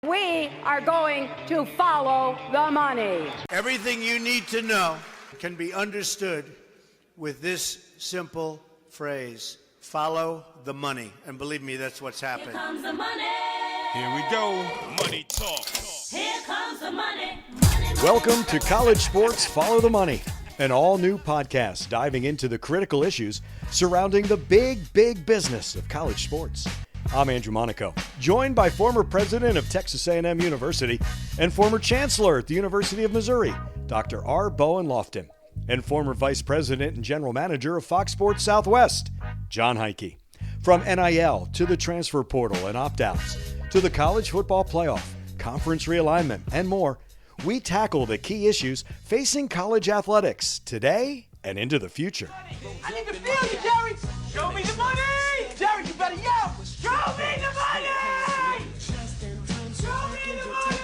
We are going to follow the money. Everything you need to know can be understood with this simple phrase: follow the money. And believe me, that's what's happened. Here comes the money. Here we go. Money talk. Here comes the money. Welcome to College Sports Follow the Money, an all-new podcast diving into the critical issues surrounding the big business of college sports. I'm Andrew Monaco, joined by former president of Texas A&M University and former chancellor at the University of Missouri, Dr. Bowen Loftin, and former vice president and general manager of Fox Sports Southwest, Jon Heidtke. From NIL to the transfer portal and opt-outs, to the college football playoff, conference realignment, and more, we tackle the key issues facing college athletics today and into the future. I need to feel you, Jerry! Show me the money! Jerry, you better yell! Show me the money! Show me the money!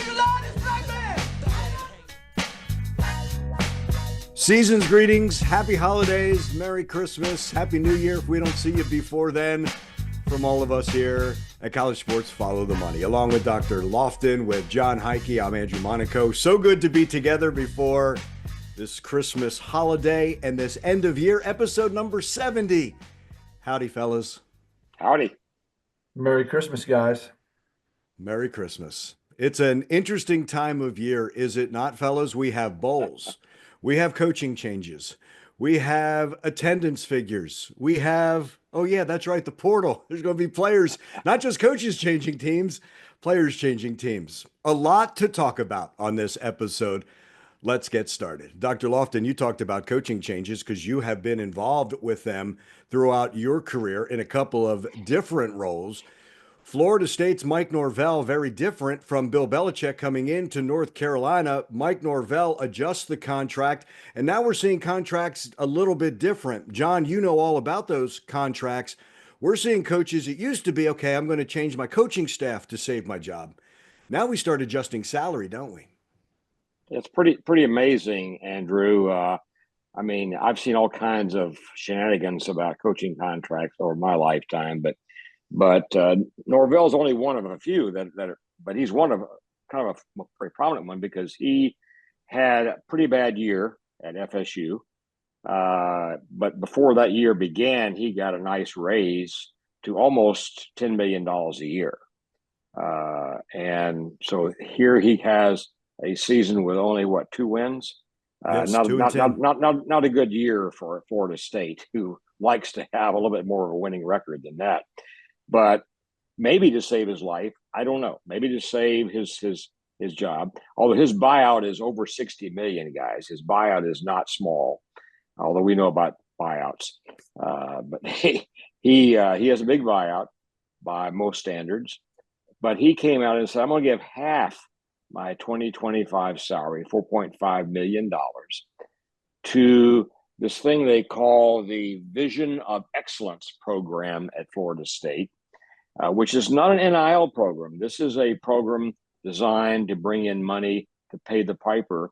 You love this black man! Season's greetings, happy holidays, Merry Christmas, Happy New Year if we don't see you before then. From all of us here at College Sports Follow the Money. Along with Dr. Loftin, with Jon Heidtke, I'm Andrew Monaco. So good to be together before this Christmas holiday and this end of year episode number 70. Howdy, fellas. Howdy. Merry Christmas, guys. Merry Christmas. It's an interesting time of year, is it not, fellas? We have bowls. We have coaching changes. We have attendance figures. We have, oh yeah, that's right, the portal. There's going to be players, not just coaches changing teams, players changing teams. A lot to talk about on this episode. Let's get started. Dr. Loftin, you talked about coaching changes because you have been involved with them throughout your career in a couple of different roles. Florida State's Mike Norvell, very different from Bill Belichick coming into North Carolina. Mike Norvell adjusts the contract, and now we're seeing contracts a little bit different. Jon, you know all about those contracts. We're seeing coaches, it used to be, okay, I'm going to change my coaching staff to save my job. Now we start adjusting salary, don't we? It's pretty amazing, Andrew. I mean, I've seen all kinds of shenanigans about coaching contracts over my lifetime, but Norvell's only one of a few but he's one of kind of a very prominent one because he had a pretty bad year at FSU. But before that year began, he got a nice raise to almost $10 million a year. And so here he has a season with only 2 wins. Yes, not a good year for Florida State, who likes to have a little bit more of a winning record than that. But maybe to save his life, I don't know. Maybe to save his job. Although his buyout is over $60 million, guys. His buyout is not small, although we know about buyouts. But he has a big buyout by most standards. But he came out and said, "I'm going to give half my 2025 salary, $4.5 million, to this thing they call the Vision of Excellence program at Florida State, which is not an NIL program. This is a program designed to bring in money to pay the piper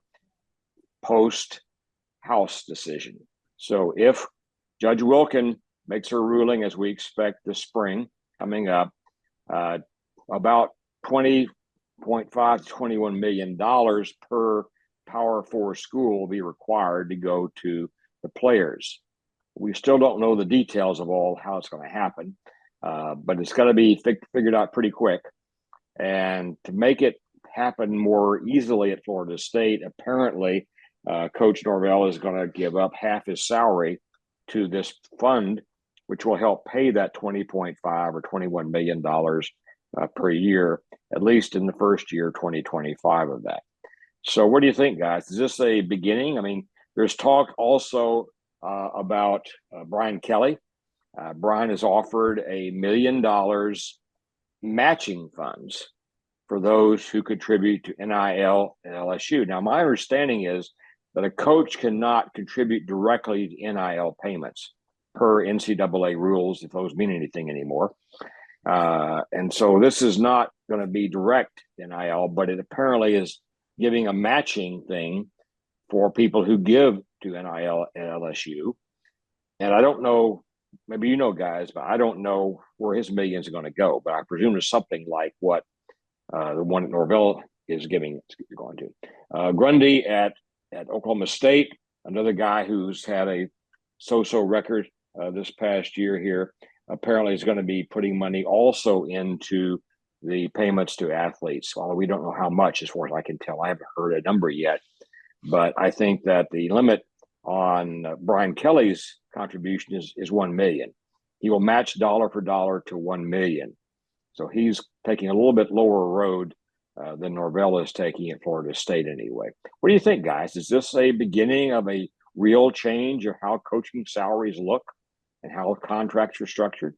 post-House decision. So if Judge Wilkin makes her ruling, as we expect this spring coming up, about $20.5 to $21 million per Power 4 school will be required to go to the players. We still don't know the details of how it's going to happen, but it's got to be figured out pretty quick. And to make it happen more easily at Florida State, apparently Coach Norvell is going to give up half his salary to this fund, which will help pay that $20.5 or $21 million per year, at least in the first year, 2025 of that. So what do you think, guys? Is this a beginning? I mean, there's talk also about Brian Kelly. Brian has offered $1 million matching funds for those who contribute to NIL and LSU. Now, my understanding is that a coach cannot contribute directly to NIL payments per NCAA rules, if those mean anything anymore. And so this is not going to be direct NIL, but it apparently is giving a matching thing for people who give to NIL and LSU. And I don't know maybe you know, guys, but I don't know where his millions are going to go. But I presume it's something like what the one at Norvell is going to. Grundy at Oklahoma State, another guy who's had a so-so record this past year here, apparently is going to be putting money also into the payments to athletes. Although we don't know how much, as far as I can tell. I haven't heard a number yet. But I think that the limit on Brian Kelly's contribution is 1 million. He will match dollar for dollar to 1 million. So he's taking a little bit lower road than Norvell is taking at Florida State anyway. What do you think, guys? Is this a beginning of a real change of how coaching salaries look and how contracts are structured?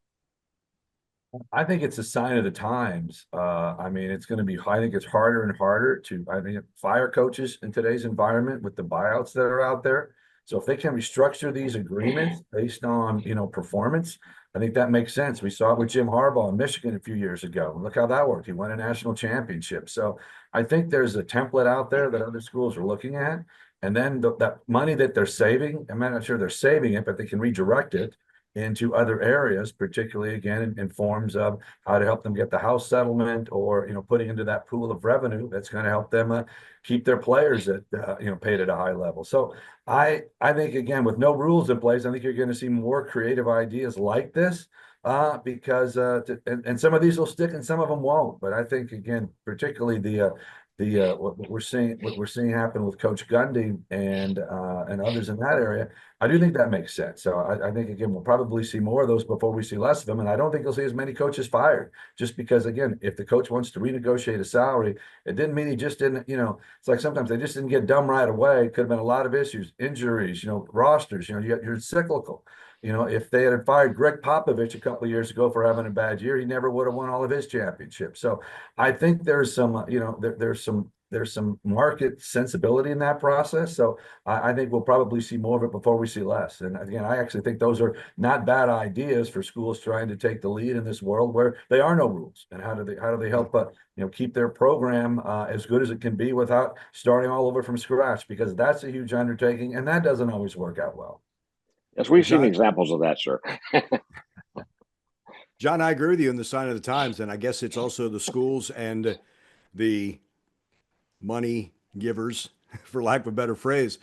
I think it's a sign of the times. I mean, it's going to be, I think it's harder and harder to, I think, fire coaches in today's environment with the buyouts that are out there. So if they can restructure these agreements based on, performance, I think that makes sense. We saw it with Jim Harbaugh in Michigan a few years ago. Look how that worked. He won a national championship. So I think there's a template out there that other schools are looking at. And then that money that they're saving, I'm not sure they're saving it, but they can redirect it into other areas, particularly again in forms of how to help them get the house settlement, or putting into that pool of revenue that's going to help them keep their players at paid at a high level. So I think, again, with no rules in place, I think you're going to see more creative ideas like this because and some of these will stick and some of them won't. But I think, again, particularly what we're seeing happen with Coach Gundy and others in that area, I do think that makes sense. So I think, again, we'll probably see more of those before we see less of them. And I don't think you'll see as many coaches fired, just because, again, if the coach wants to renegotiate a salary, it didn't mean he just didn't, it's like sometimes they just didn't get done right away. It could have been a lot of issues, injuries, rosters, you're cyclical. If they had fired Greg Popovich a couple of years ago for having a bad year, he never would have won all of his championships. So I think there's some, there's some market sensibility in that process. So I think we'll probably see more of it before we see less. And again, I actually think those are not bad ideas for schools trying to take the lead in this world where there are no rules. And how do they help keep their program as good as it can be without starting all over from scratch? Because that's a huge undertaking, and that doesn't always work out well. Yes, we've seen examples of that, sir. John, I agree with you in the sign of the times, and I guess it's also the schools and the money givers, for lack of a better phrase.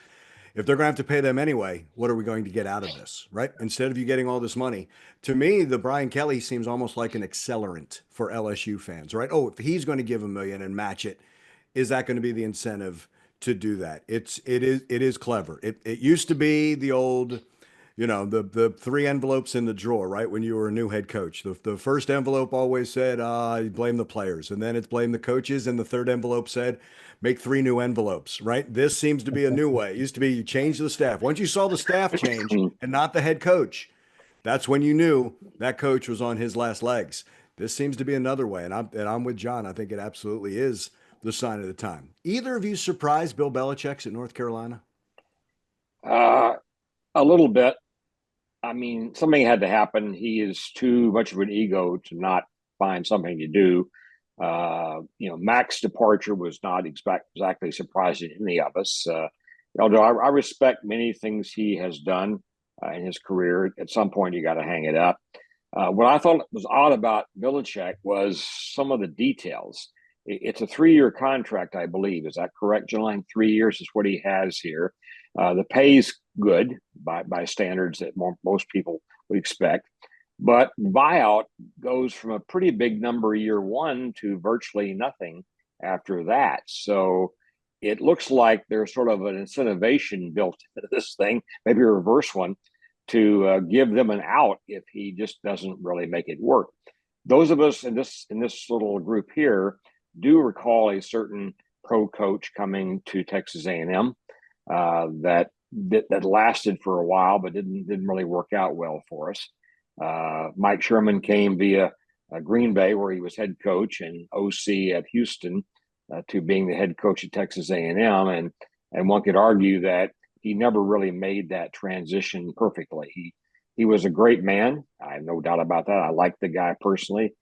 If they're going to have to pay them anyway, what are we going to get out of this, right? Instead of you getting all this money. To me, the Brian Kelly seems almost like an accelerant for LSU fans, right? Oh, if he's going to give $1 million and match it, is that going to be the incentive to do that? It is clever. It used to be the old, the 3 envelopes in the drawer, right? When you were a new head coach, the first envelope always said, blame the players. And then it's blame the coaches. And the third envelope said, make 3 new envelopes, right? This seems to be a new way. It used to be you change the staff. Once you saw the staff change and not the head coach, that's when you knew that coach was on his last legs. This seems to be another way. And I'm with John. I think it absolutely is the sign of the time. Either of you surprised Bill Belichick's at North Carolina? A little bit. I mean, something had to happen. He is too much of an ego to not find something to do. Mac's departure was not exactly surprising to any of us. Although I respect many things he has done in his career, at some point you got to hang it up. What I thought was odd about Belichick was some of the details. It's a 3-year contract, I believe. Is that correct, John? 3 years is what he has here. The pay's good by standards that most people would expect. But buyout goes from a pretty big number year 1 to virtually nothing after that. So it looks like there's sort of an incentivization built into this thing, maybe a reverse one, to give them an out if he just doesn't really make it work. Those of us in this little group here do recall a certain pro coach coming to Texas A&M that lasted for a while, but didn't really work out well for us. Mike Sherman came via Green Bay, where he was head coach and OC at Houston, to being the head coach at Texas A&M, and one could argue that he never really made that transition perfectly. He was a great man. I have no doubt about that. I like the guy personally.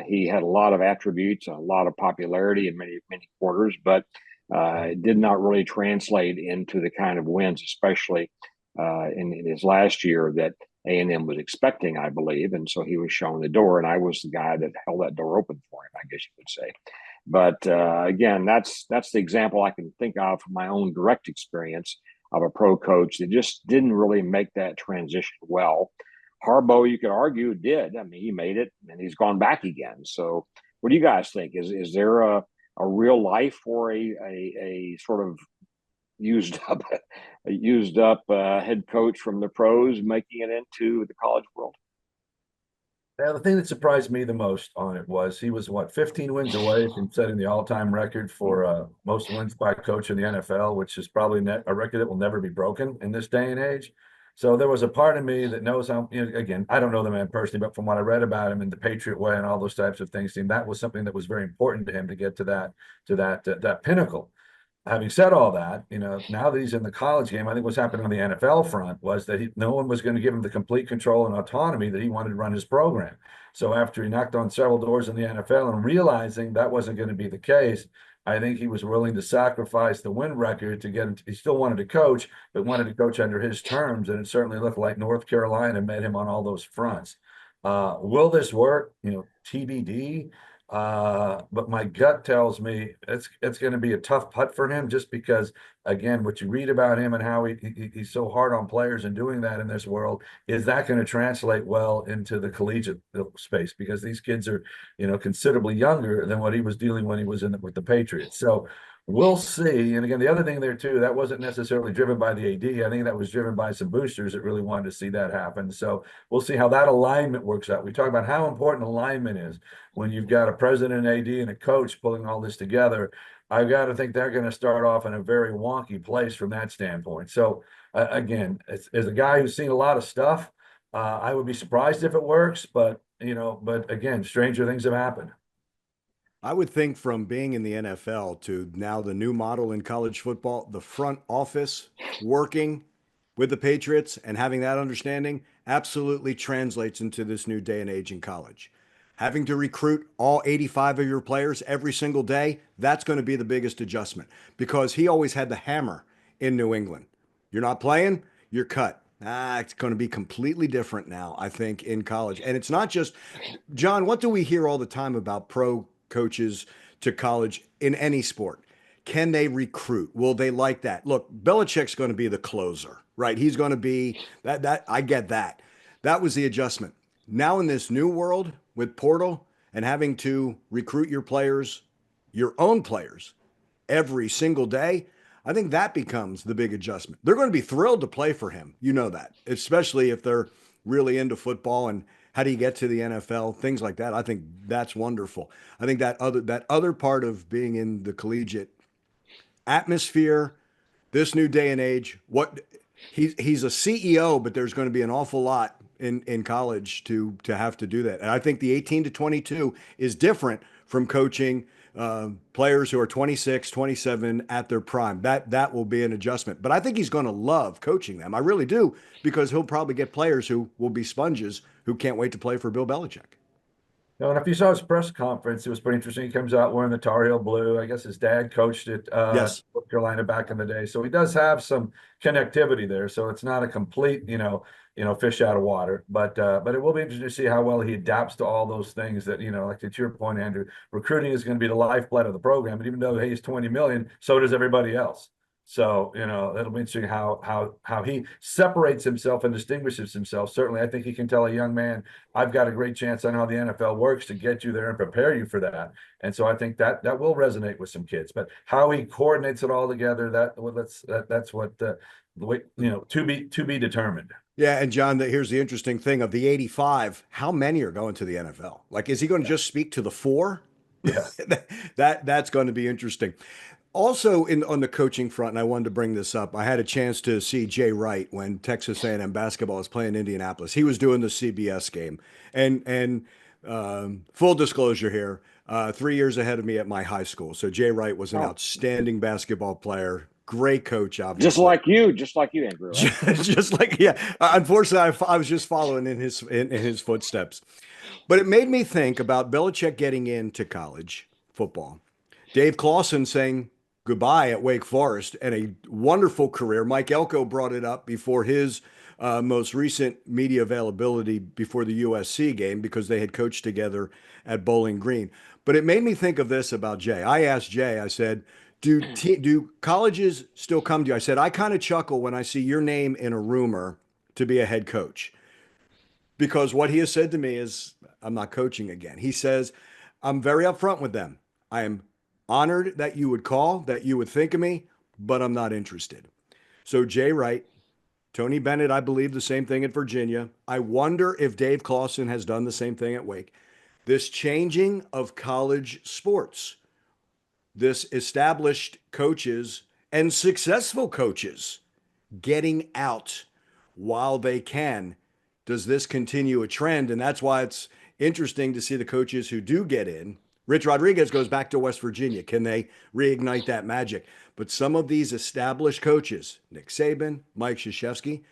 He had a lot of attributes, a lot of popularity in many quarters, but it did not really translate into the kind of wins, especially in his last year, that A&M was expecting, I believe. And so he was shown the door, and I was the guy that held that door open for him, I guess you could say. But again, that's the example I can think of from my own direct experience of a pro coach that just didn't really make that transition well. Harbaugh, you could argue, did. I mean, he made it, and he's gone back again. So what do you guys think? Is there a real life for a sort of used up head coach from the pros making it into the college world? Now, the thing that surprised me the most on it was he was 15 wins away from setting the all-time record for most wins by a coach in the NFL, which is probably a record that will never be broken in this day and age. So there was a part of me that knows how, again, I don't know the man personally, but from what I read about him in the Patriot way and all those types of things, that was something that was very important to him to get to that pinnacle. Having said all that, now that he's in the college game, I think what's happening on the NFL front was that no one was going to give him the complete control and autonomy that he wanted to run his program. So after he knocked on several doors in the NFL and realizing that wasn't going to be the case, I think he was willing to sacrifice the win record to get him. He still wanted to coach, but wanted to coach under his terms. And it certainly looked like North Carolina met him on all those fronts. Will this work? TBD. But my gut tells me it's going to be a tough putt for him, just because, again, what you read about him and how he's so hard on players and doing that in this world, is that going to translate well into the collegiate space? Because these kids are, considerably younger than what he was dealing when he was with the Patriots. So we'll see. And again, the other thing there too, that wasn't necessarily driven by the AD. I think that was driven by some boosters that really wanted to see that happen. So we'll see how that alignment works out. We talk about how important alignment is when you've got a president, AD, and a coach pulling all this together. I've got to think they're going to start off in a very wonky place from that standpoint. So again, as a guy who's seen a lot of stuff, I would be surprised if it works, but again, stranger things have happened. I would think from being in the NFL to now the new model in college football, the front office working with the Patriots and having that understanding absolutely translates into this new day and age in college. Having to recruit all 85 of your players every single day, that's going to be the biggest adjustment, because he always had the hammer in New England. You're not playing, you're cut. It's going to be completely different now, I think, in college. And it's not just, John, what do we hear all the time about pro coaches to college in any sport? Can they recruit? Will they like that? Look, Belichick's going to be the closer, right? He's going to be that. I get that. That was the adjustment. Now in this new world with portal and having to recruit your players, your own players, every single day, I think that becomes the big adjustment. They're going to be thrilled to play for him. You know that, especially if they're really into football and how do you get to the NFL, things like that. I think that's wonderful. I think that other part of being in the collegiate atmosphere, this new day and age, he's a CEO, but there's going to be an awful lot in college to have to do that. And I think the 18 to 22 is different from coaching players who are 26, 27 at their prime. That will be an adjustment. But I think he's going to love coaching them. I really do, because he'll probably get players who will be sponges who can't wait to play for Bill Belichick. And if you saw his press conference, it was pretty interesting. He comes out wearing the Tar Heel blue. I guess his dad coached at Yes. North Carolina back in the day. So he does have some connectivity there. So it's not a complete, fish out of water. But it will be interesting to see how well he adapts to all those things that, like to your point, Andrew, recruiting is going to be the lifeblood of the program. And even though he's $20 million, so does everybody else. So, that'll be interesting how he separates himself and distinguishes himself. Certainly, I think he can tell a young man, I've got a great chance on how the NFL works to get you there and prepare you for that. And so I think that will resonate with some kids. But how he coordinates it all together, that's what to be determined. Yeah, and John, here's the interesting thing: of the 85, how many are going to the NFL? Like, is he going to just speak to the 4? Yeah, that's going to be interesting. Also, on the coaching front, and I wanted to bring this up, I had a chance to see Jay Wright when Texas A&M basketball was playing Indianapolis. He was doing the CBS game, and full disclosure here, 3 years ahead of me at my high school. So Jay Wright was an outstanding basketball player, great coach, obviously. Just like you, Andrew. Right? just like, yeah. Unfortunately, I was just following in his footsteps. But it made me think about Belichick getting into college football. Dave Clawson saying goodbye at Wake Forest and a wonderful career. Mike Elko brought it up before his most recent media availability before the USC game because they had coached together at Bowling Green. But it made me think of this about Jay. I asked Jay, I said, do colleges still come to you? I said, I kind of chuckle when I see your name in a rumor to be a head coach because what he has said to me is, I'm not coaching again. He says, I'm very upfront with them. I am honored that you would call, that you would think of me, but I'm not interested. So Jay Wright, Tony Bennett, I believe the same thing at Virginia. I wonder if Dave Clawson has done the same thing at Wake. This changing of college sports, this established coaches and successful coaches getting out while they can. Does this continue a trend? And that's why it's interesting to see the coaches who do get in. Rich Rodriguez goes back to West Virginia. Can they reignite that magic? But some of these established coaches, Nick Saban, Mike Krzyzewski,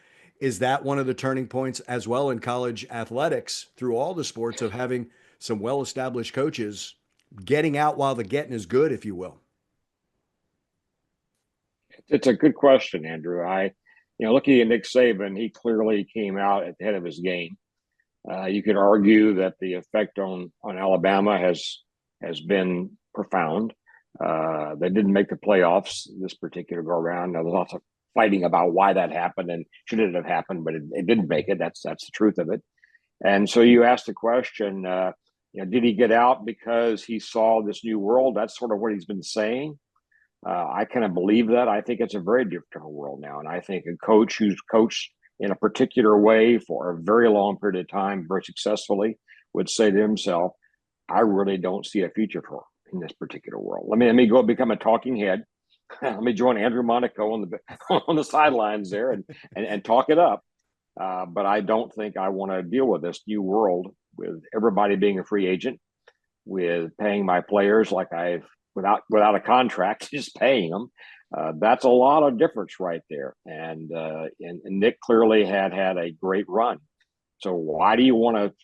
is that one of the turning points as well in college athletics through all the sports of having some well-established coaches getting out while the getting is good, if you will? It's a good question, Andrew. Looking at Nick Saban, he clearly came out at the head of his game. You could argue that the effect on Alabama has been profound. They didn't make the playoffs this particular go around. Now, there's lots of fighting about why that happened and should it have happened, but it didn't make it. That's the truth of it. And so you asked the question, did he get out because he saw this new world? That's sort of what he's been saying. I kind of believe that. I think it's a very different world now. And I think a coach who's coached in a particular way for a very long period of time, very successfully, would say to himself, I really don't see a future for him in this particular world. Let me go become a talking head. Let me join Andrew Monaco on the sidelines there and talk it up. But I don't think I want to deal with this new world with everybody being a free agent, with paying my players like without a contract, just paying them. That's a lot of difference right there. And Nick clearly had a great run. So why do you want to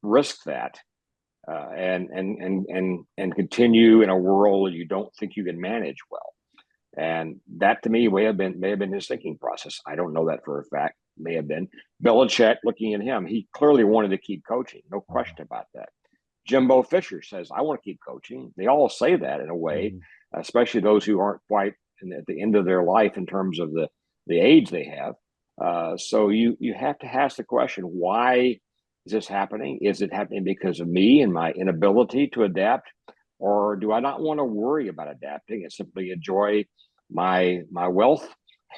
risk that and continue in a world you don't think you can manage well? And that to me may have been his thinking process. I don't know that for a fact. May have been. Belichick, looking at him, he clearly wanted to keep coaching. No question about that. Jimbo Fisher says, I want to keep coaching. They all say that in a way, especially those who aren't quite at the end of their life in terms of the age they have. So you have to ask the question, why is this happening? Is it happening because of me and my inability to adapt? Or do I not want to worry about adapting and simply enjoy my wealth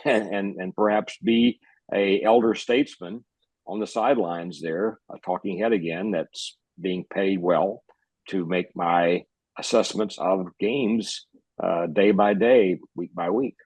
and perhaps be a elder statesman on the sidelines there, a talking head again that's being paid well to make my assessments of games day by day, week by week?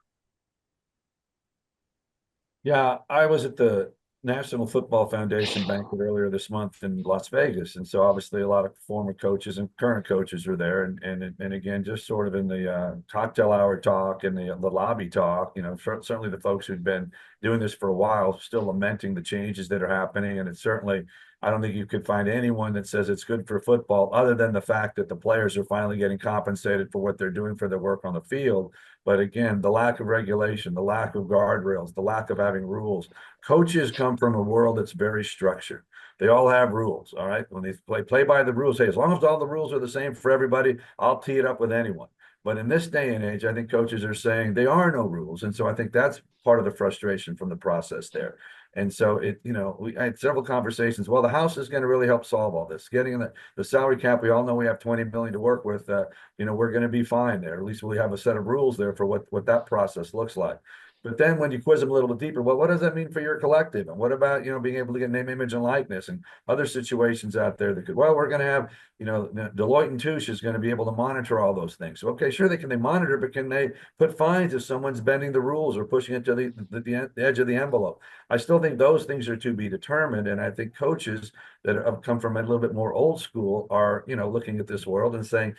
Yeah, I was at the National Football Foundation banquet earlier this month in Las Vegas, and so obviously a lot of former coaches and current coaches are there, and again, just sort of in the cocktail hour talk and the lobby talk, certainly the folks who've been doing this for a while still lamenting the changes that are happening, and it's certainly, I don't think you could find anyone that says it's good for football other than the fact that the players are finally getting compensated for what they're doing for their work on the field. But again, the lack of regulation, the lack of guardrails, the lack of having rules. Coaches come from a world that's very structured. They all have rules, all right? When they play by the rules, hey, as long as all the rules are the same for everybody, I'll tee it up with anyone. But in this day and age, I think coaches are saying there are no rules. And so I think that's part of the frustration from the process there. And so I had several conversations. Well, the House is going to really help solve all this. Getting in the salary cap, we all know we have $20 million to work with. We're going to be fine there. At least we have a set of rules there for what that process looks like. But then when you quiz them a little deeper, well, what does that mean for your collective? And what about, being able to get name, image, and likeness and other situations out there that could, we're going to have, Deloitte and Touche is going to be able to monitor all those things. So, okay, sure, they monitor, but can they put fines if someone's bending the rules or pushing it to the edge of the envelope? I still think those things are to be determined. And I think coaches that have come from a little bit more old school are, looking at this world and saying,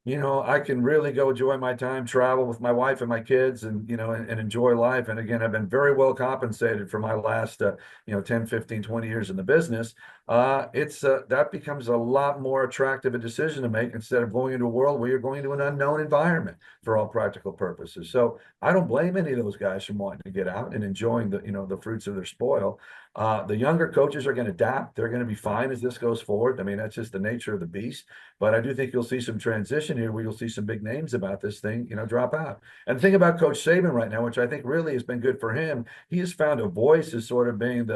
I can really go enjoy my time, travel with my wife and my kids and, and enjoy life. And again, I've been very well compensated for my last, 10, 15, 20 years in the business. That becomes a lot more attractive a decision to make instead of going into a world where you're going to an unknown environment for all practical purposes. So I don't blame any of those guys from wanting to get out and enjoying the fruits of their spoil. The younger coaches are going to adapt. They're going to be fine as this goes forward. I mean, that's just the nature of the beast. But I do think you'll see some transition here where you'll see some big names about this thing, drop out. And the thing about Coach Saban right now, which I think really has been good for him, he has found a voice as sort of being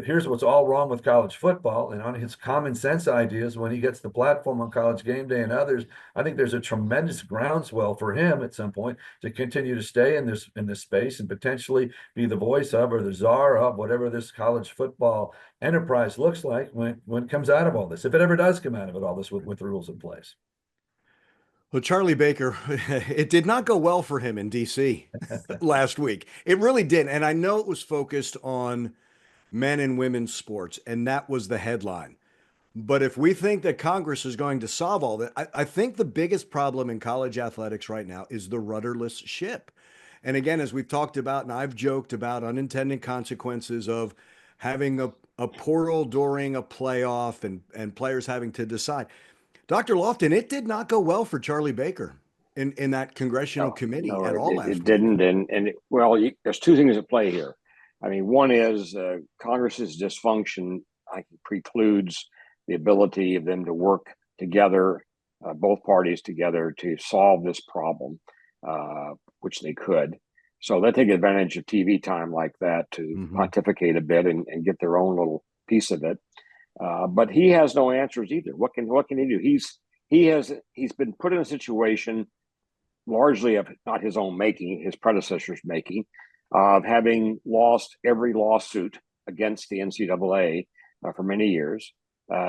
here's what's all wrong with college football, and on his common sense ideas when he gets the platform on College Game Day and others. I think there's a tremendous groundswell for him at some point to continue to stay in this space and potentially be the voice of or the czar of whatever this college football enterprise looks like when it comes out of all this, if it ever does come out of it all this with rules in place. Well, Charlie Baker, it did not go well for him in DC last week. It really didn't. And I know it was focused on men and women's sports, and that was the headline. But if we think that Congress is going to solve all that, I think the biggest problem in college athletics right now is the rudderless ship. And again, as we've talked about, and I've joked about unintended consequences of having a portal during a playoff and players having to decide. Dr. Loftin, it did not go well for Charlie Baker in that congressional committee at all last week. It didn't. There's two things at play here. I mean, one is Congress's dysfunction precludes the ability of them to work together, both parties together, to solve this problem, which they could. So they take advantage of TV time like that to pontificate a bit and get their own little piece of it. But he has no answers either. What can he do? He's been put in a situation largely of not his own making, his predecessors' making, of having lost every lawsuit against the NCAA for many years.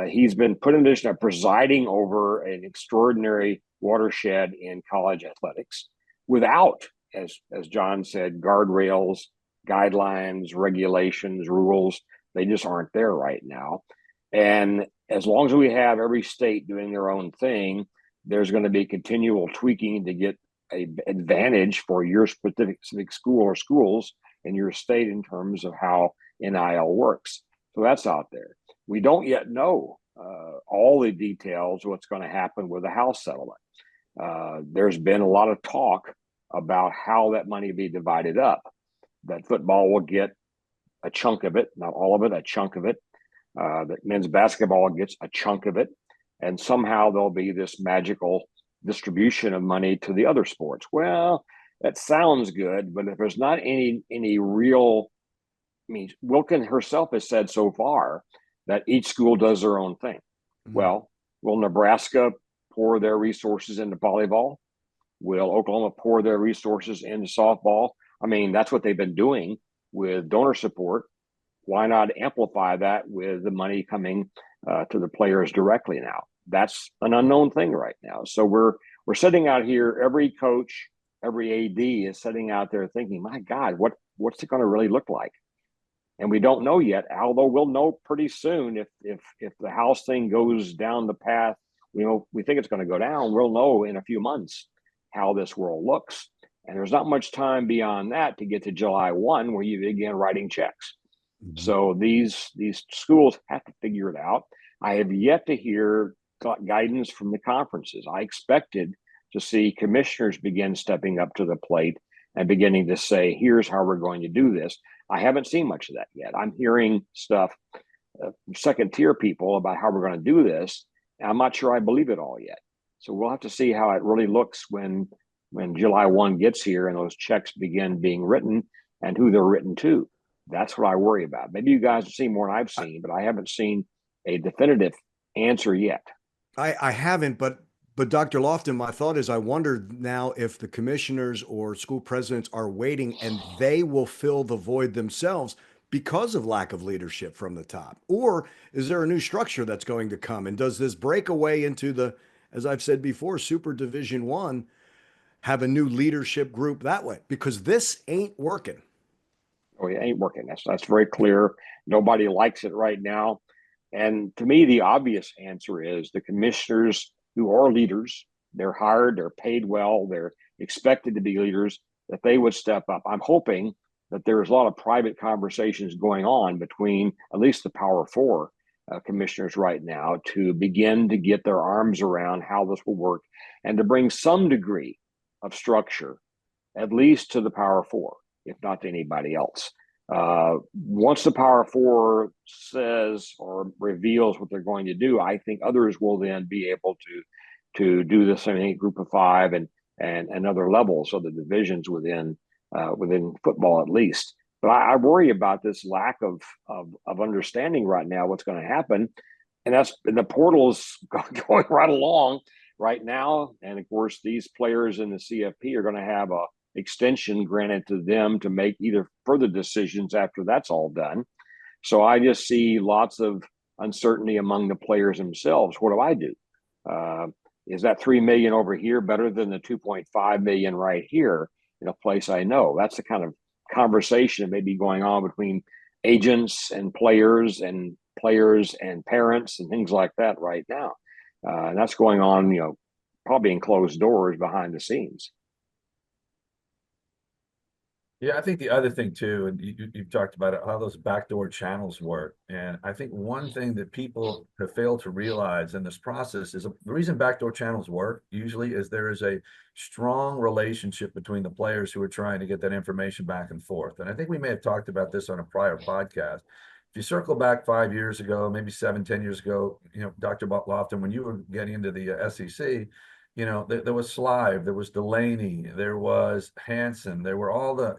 He's been put in a position of presiding over an extraordinary watershed in college athletics without, as Jon said, guardrails, guidelines, regulations, rules. They just aren't there right now. And as long as we have every state doing their own thing, there's going to be continual tweaking to get an advantage for your specific school or schools in your state in terms of how NIL works. So that's out there. We don't yet know all the details of what's going to happen with the House settlement. There's been a lot of talk about how that money be divided up, that football will get a chunk of it, not all of it, a chunk of it. That men's basketball gets a chunk of it, and somehow there'll be this magical distribution of money to the other sports. Well, that sounds good, but if there's not any real, I mean, Wilkin herself has said so far that each school does their own thing. Well, will Nebraska pour their resources into volleyball? Will Oklahoma pour their resources into softball? I mean, that's what they've been doing with donor support. Why not amplify that with the money coming to the players directly now? That's an unknown thing right now. So we're sitting out here, every coach, every AD is sitting out there thinking, my God, what's it going to really look like? And we don't know yet, although we'll know pretty soon if the House thing goes down the path, we think it's going to go down, we'll know in a few months how this world looks. And there's not much time beyond that to get to July 1 where you begin writing checks. So these schools have to figure it out. I have yet to hear guidance from the conferences. I expected to see commissioners begin stepping up to the plate and beginning to say, here's how we're going to do this. I haven't seen much of that yet. I'm hearing stuff from second tier people about how we're going to do this. And I'm not sure I believe it all yet. So we'll have to see how it really looks when July 1 gets here and those checks begin being written and who they're written to. That's what I worry about. Maybe you guys have seen more than I've seen, but I haven't seen a definitive answer yet. I haven't, but Dr. Loftin, my thought is I wonder now if the commissioners or school presidents are waiting and they will fill the void themselves because of lack of leadership from the top. Or is there a new structure that's going to come? And does this breakaway into the, as I've said before, Super Division I have a new leadership group that way? Because this ain't working. Oh, it ain't working. That's very clear. Nobody likes it right now. And to me, the obvious answer is the commissioners who are leaders, they're hired, they're paid well, they're expected to be leaders, that they would step up. I'm hoping that there's a lot of private conversations going on between at least the Power Four commissioners right now to begin to get their arms around how this will work and to bring some degree of structure, at least to the Power Four, if not to anybody else. Once the Power Four says or reveals what they're going to do, I think others will then be able to do the same Group of Five and other levels of the divisions within football at least. But I worry about this lack of understanding right now what's going to happen, and the portal's going right along right now. And of course, these players in the CFP are going to have a extension granted to them to make either further decisions after that's all done. So I just see lots of uncertainty among the players themselves. What do I do? Is that $3 million over here better than the $2.5 million right here in a place I know? That's the kind of conversation that may be going on between agents and players and parents and things like that right now. And that's going on, probably in closed doors behind the scenes. Yeah, I think the other thing too, and you've talked about it, how those backdoor channels work. And I think one thing that people have failed to realize in this process is the reason backdoor channels work usually is there is a strong relationship between the players who are trying to get that information back and forth. And I think we may have talked about this on a prior podcast. If you circle back 5 years ago, maybe 7, 10 years ago, Dr. Loftin, when you were getting into the SEC, there was Slive, there was Delaney, there was Hansen, there were all the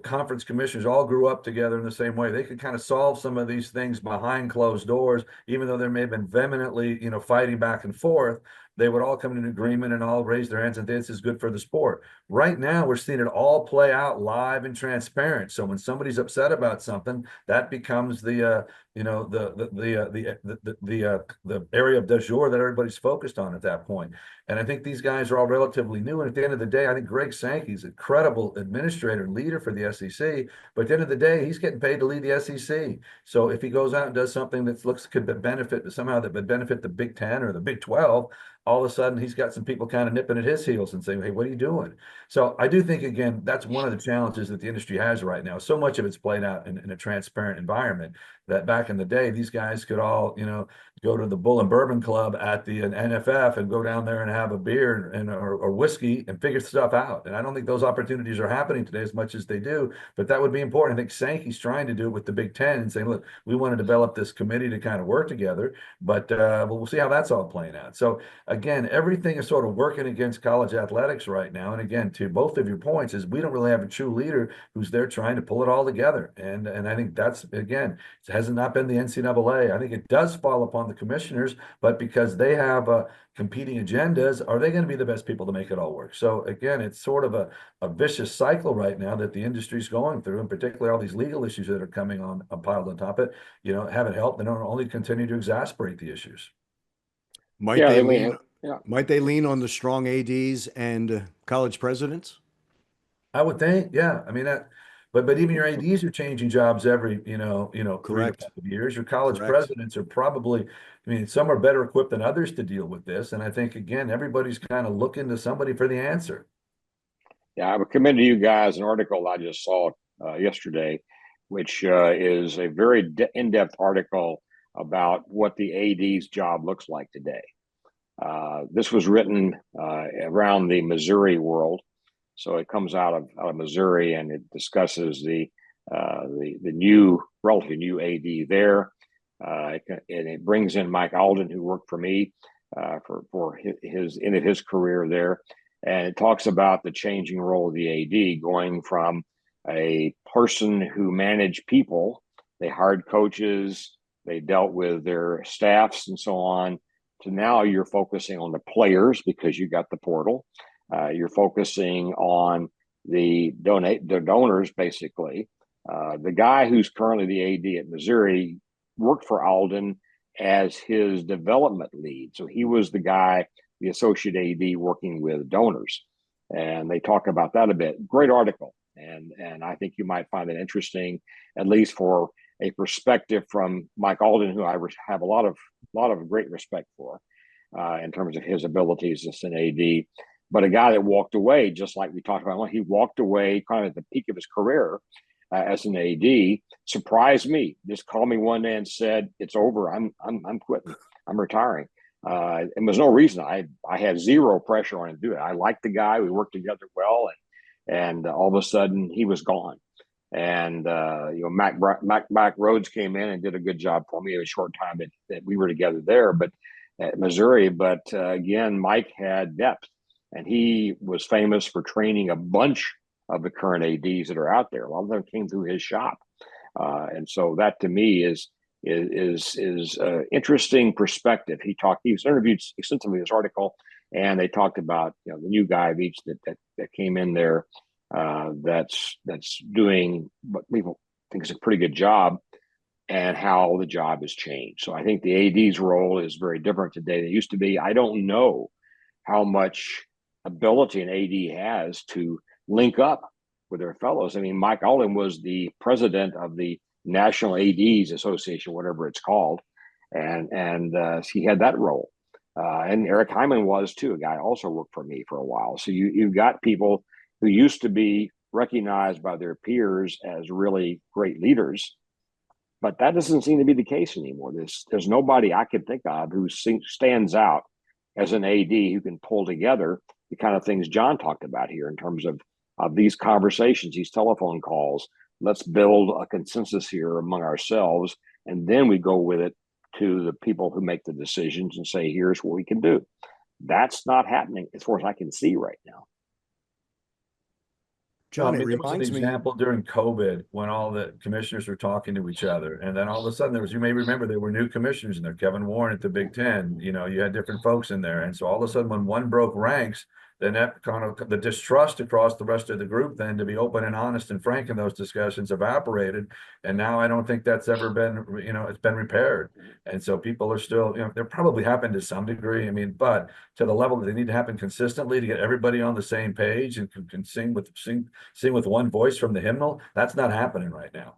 conference commissioners all grew up together in the same way. They could kind of solve some of these things behind closed doors, even though there may have been vehemently, fighting back and forth. They would all come to an agreement and all raise their hands and this is good for the sport. Right now, we're seeing it all play out live and transparent. So when somebody's upset about something, that becomes the area of du jour that everybody's focused on at that point. And I think these guys are all relatively new. And at the end of the day, I think Greg Sankey's a credible administrator and leader for the SEC. But at the end of the day, he's getting paid to lead the SEC. So if he goes out and does something that could benefit the Big Ten or the Big 12, all of a sudden he's got some people kind of nipping at his heels and saying, hey, what are you doing? So I do think, again, that's one of the challenges that the industry has right now. So much of it's played out in a transparent environment that back in the day, these guys could all, go to the Bull and Bourbon Club at the NFF and go down there and have a beer or whiskey and figure stuff out. And I don't think those opportunities are happening today as much as they do, but that would be important. I think Sankey's trying to do it with the Big Ten and saying, look, we want to develop this committee to kind of work together, but we'll see how that's all playing out. So again, everything is sort of working against college athletics right now. And again, to both of your points is we don't really have a true leader who's there trying to pull it all together. And I think that's, again, it has not been the NCAA. I think it does fall upon the commissioners, but because they have competing agendas, are they going to be the best people to make it all work? So again, it's sort of a vicious cycle right now that the industry's going through, and particularly all these legal issues that are coming on piled on top of it, haven't helped. They don't only continue to exacerbate the issues. Might they lean on the strong ADs and college presidents? I would think, yeah. I mean that, but even your ADs are changing jobs every, 3 to 5 years. Your college presidents are probably, some are better equipped than others to deal with this. And I think, again, everybody's kind of looking to somebody for the answer. Yeah, I would commend to you guys an article I just saw yesterday, which is a very in-depth article about what the AD's job looks like today. This was written around the Missouri world. So it comes out of Missouri, and it discusses the relatively new AD there, and it brings in Mike Alden, who worked for me for his end of his career there, and it talks about the changing role of the AD, going from a person who managed people, they hired coaches, they dealt with their staffs and so on, to now you're focusing on the players because you got the portal. You're focusing on the donors, basically. The guy who's currently the AD at Missouri worked for Alden as his development lead. So he was the guy, the associate AD, working with donors. And they talk about that a bit. Great article. And I think you might find it interesting, at least for a perspective from Mike Alden, who I have a lot of great respect for in terms of his abilities as an AD. But a guy that walked away, just like we talked about, he walked away kind of at the peak of his career as an AD, surprised me. Just called me one day and said, "It's over. I'm quitting. I'm retiring." And there's no reason. I had zero pressure on him to do it. I liked the guy. We worked together well, and all of a sudden he was gone. And Mac Rhodes came in and did a good job for me. It was a short time that we were together there, but at Missouri. But again, Mike had depth, and he was famous for training a bunch of the current ADs that are out there. A lot of them came through his shop, and so that to me is interesting perspective. He was interviewed extensively in this article, and they talked about the new guy of each that came in there that's doing what people think is a pretty good job, and how the job has changed. So I think the AD's role is very different today than it used to be. I don't know how much ability an AD has to link up with their fellows. I mean, Mike Alden was the president of the National ADs Association, whatever it's called, and he had that role. And Eric Hyman was too. A guy also worked for me for a while. So you've got people who used to be recognized by their peers as really great leaders, but that doesn't seem to be the case anymore. There's nobody I can think of who stands out as an AD who can pull together the kind of things John talked about here in terms of these conversations, these telephone calls. Let's build a consensus here among ourselves, and then we go with it to the people who make the decisions and say, here's what we can do. That's not happening as far as I can see right now. John, it there was an reminds me. example during COVID when all the commissioners were talking to each other, and then all of a sudden you may remember there were new commissioners in there. Kevin Warren at the Big Ten, you had different folks in there, and so all of a sudden when one broke ranks, then that kind of the distrust across the rest of the group then to be open and honest and frank in those discussions evaporated. And now I don't think that's ever been, it's been repaired. And so people are still, they're probably happened to some degree. I mean, but to the level that they need to happen consistently to get everybody on the same page and can sing with one voice from the hymnal, that's not happening right now.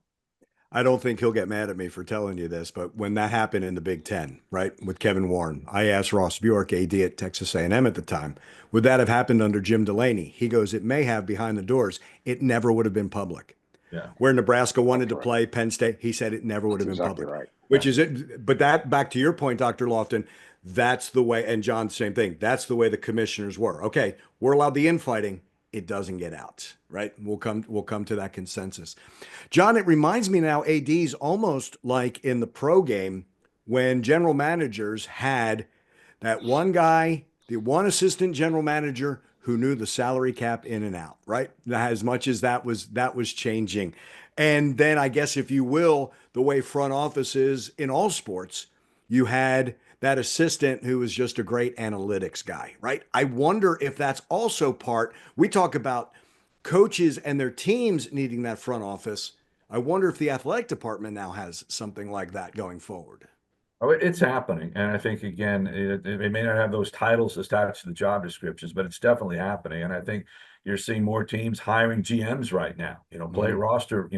I don't think he'll get mad at me for telling you this, but when that happened in the Big Ten, right, with Kevin Warren, I asked Ross Bjork, AD at Texas A&M at the time, would that have happened under Jim Delaney? He goes, it may have behind the doors. It never would have been public. Yeah. Where Nebraska wanted to play Penn State, he said it never would have been public. Right. Which is it. But that, back to your point, Dr. Loftin, that's the way, and John, same thing. That's the way the commissioners were. Okay, we're allowed the infighting. It doesn't get out, right? We'll come to that consensus. John, it reminds me now, AD's almost like in the pro game when general managers had that one guy, the one assistant general manager who knew the salary cap in and out, right? As much as that was changing. And then I guess, if you will, the way front office is in all sports, you had that assistant who was just a great analytics guy, right? I wonder if that's also part. We talk about coaches and their teams needing that front office. I wonder if the athletic department now has something like that going forward. Oh, it's happening. And I think, again, it may not have those titles attached to the job descriptions, but it's definitely happening. And I think you're seeing more teams hiring GMs right now, play roster,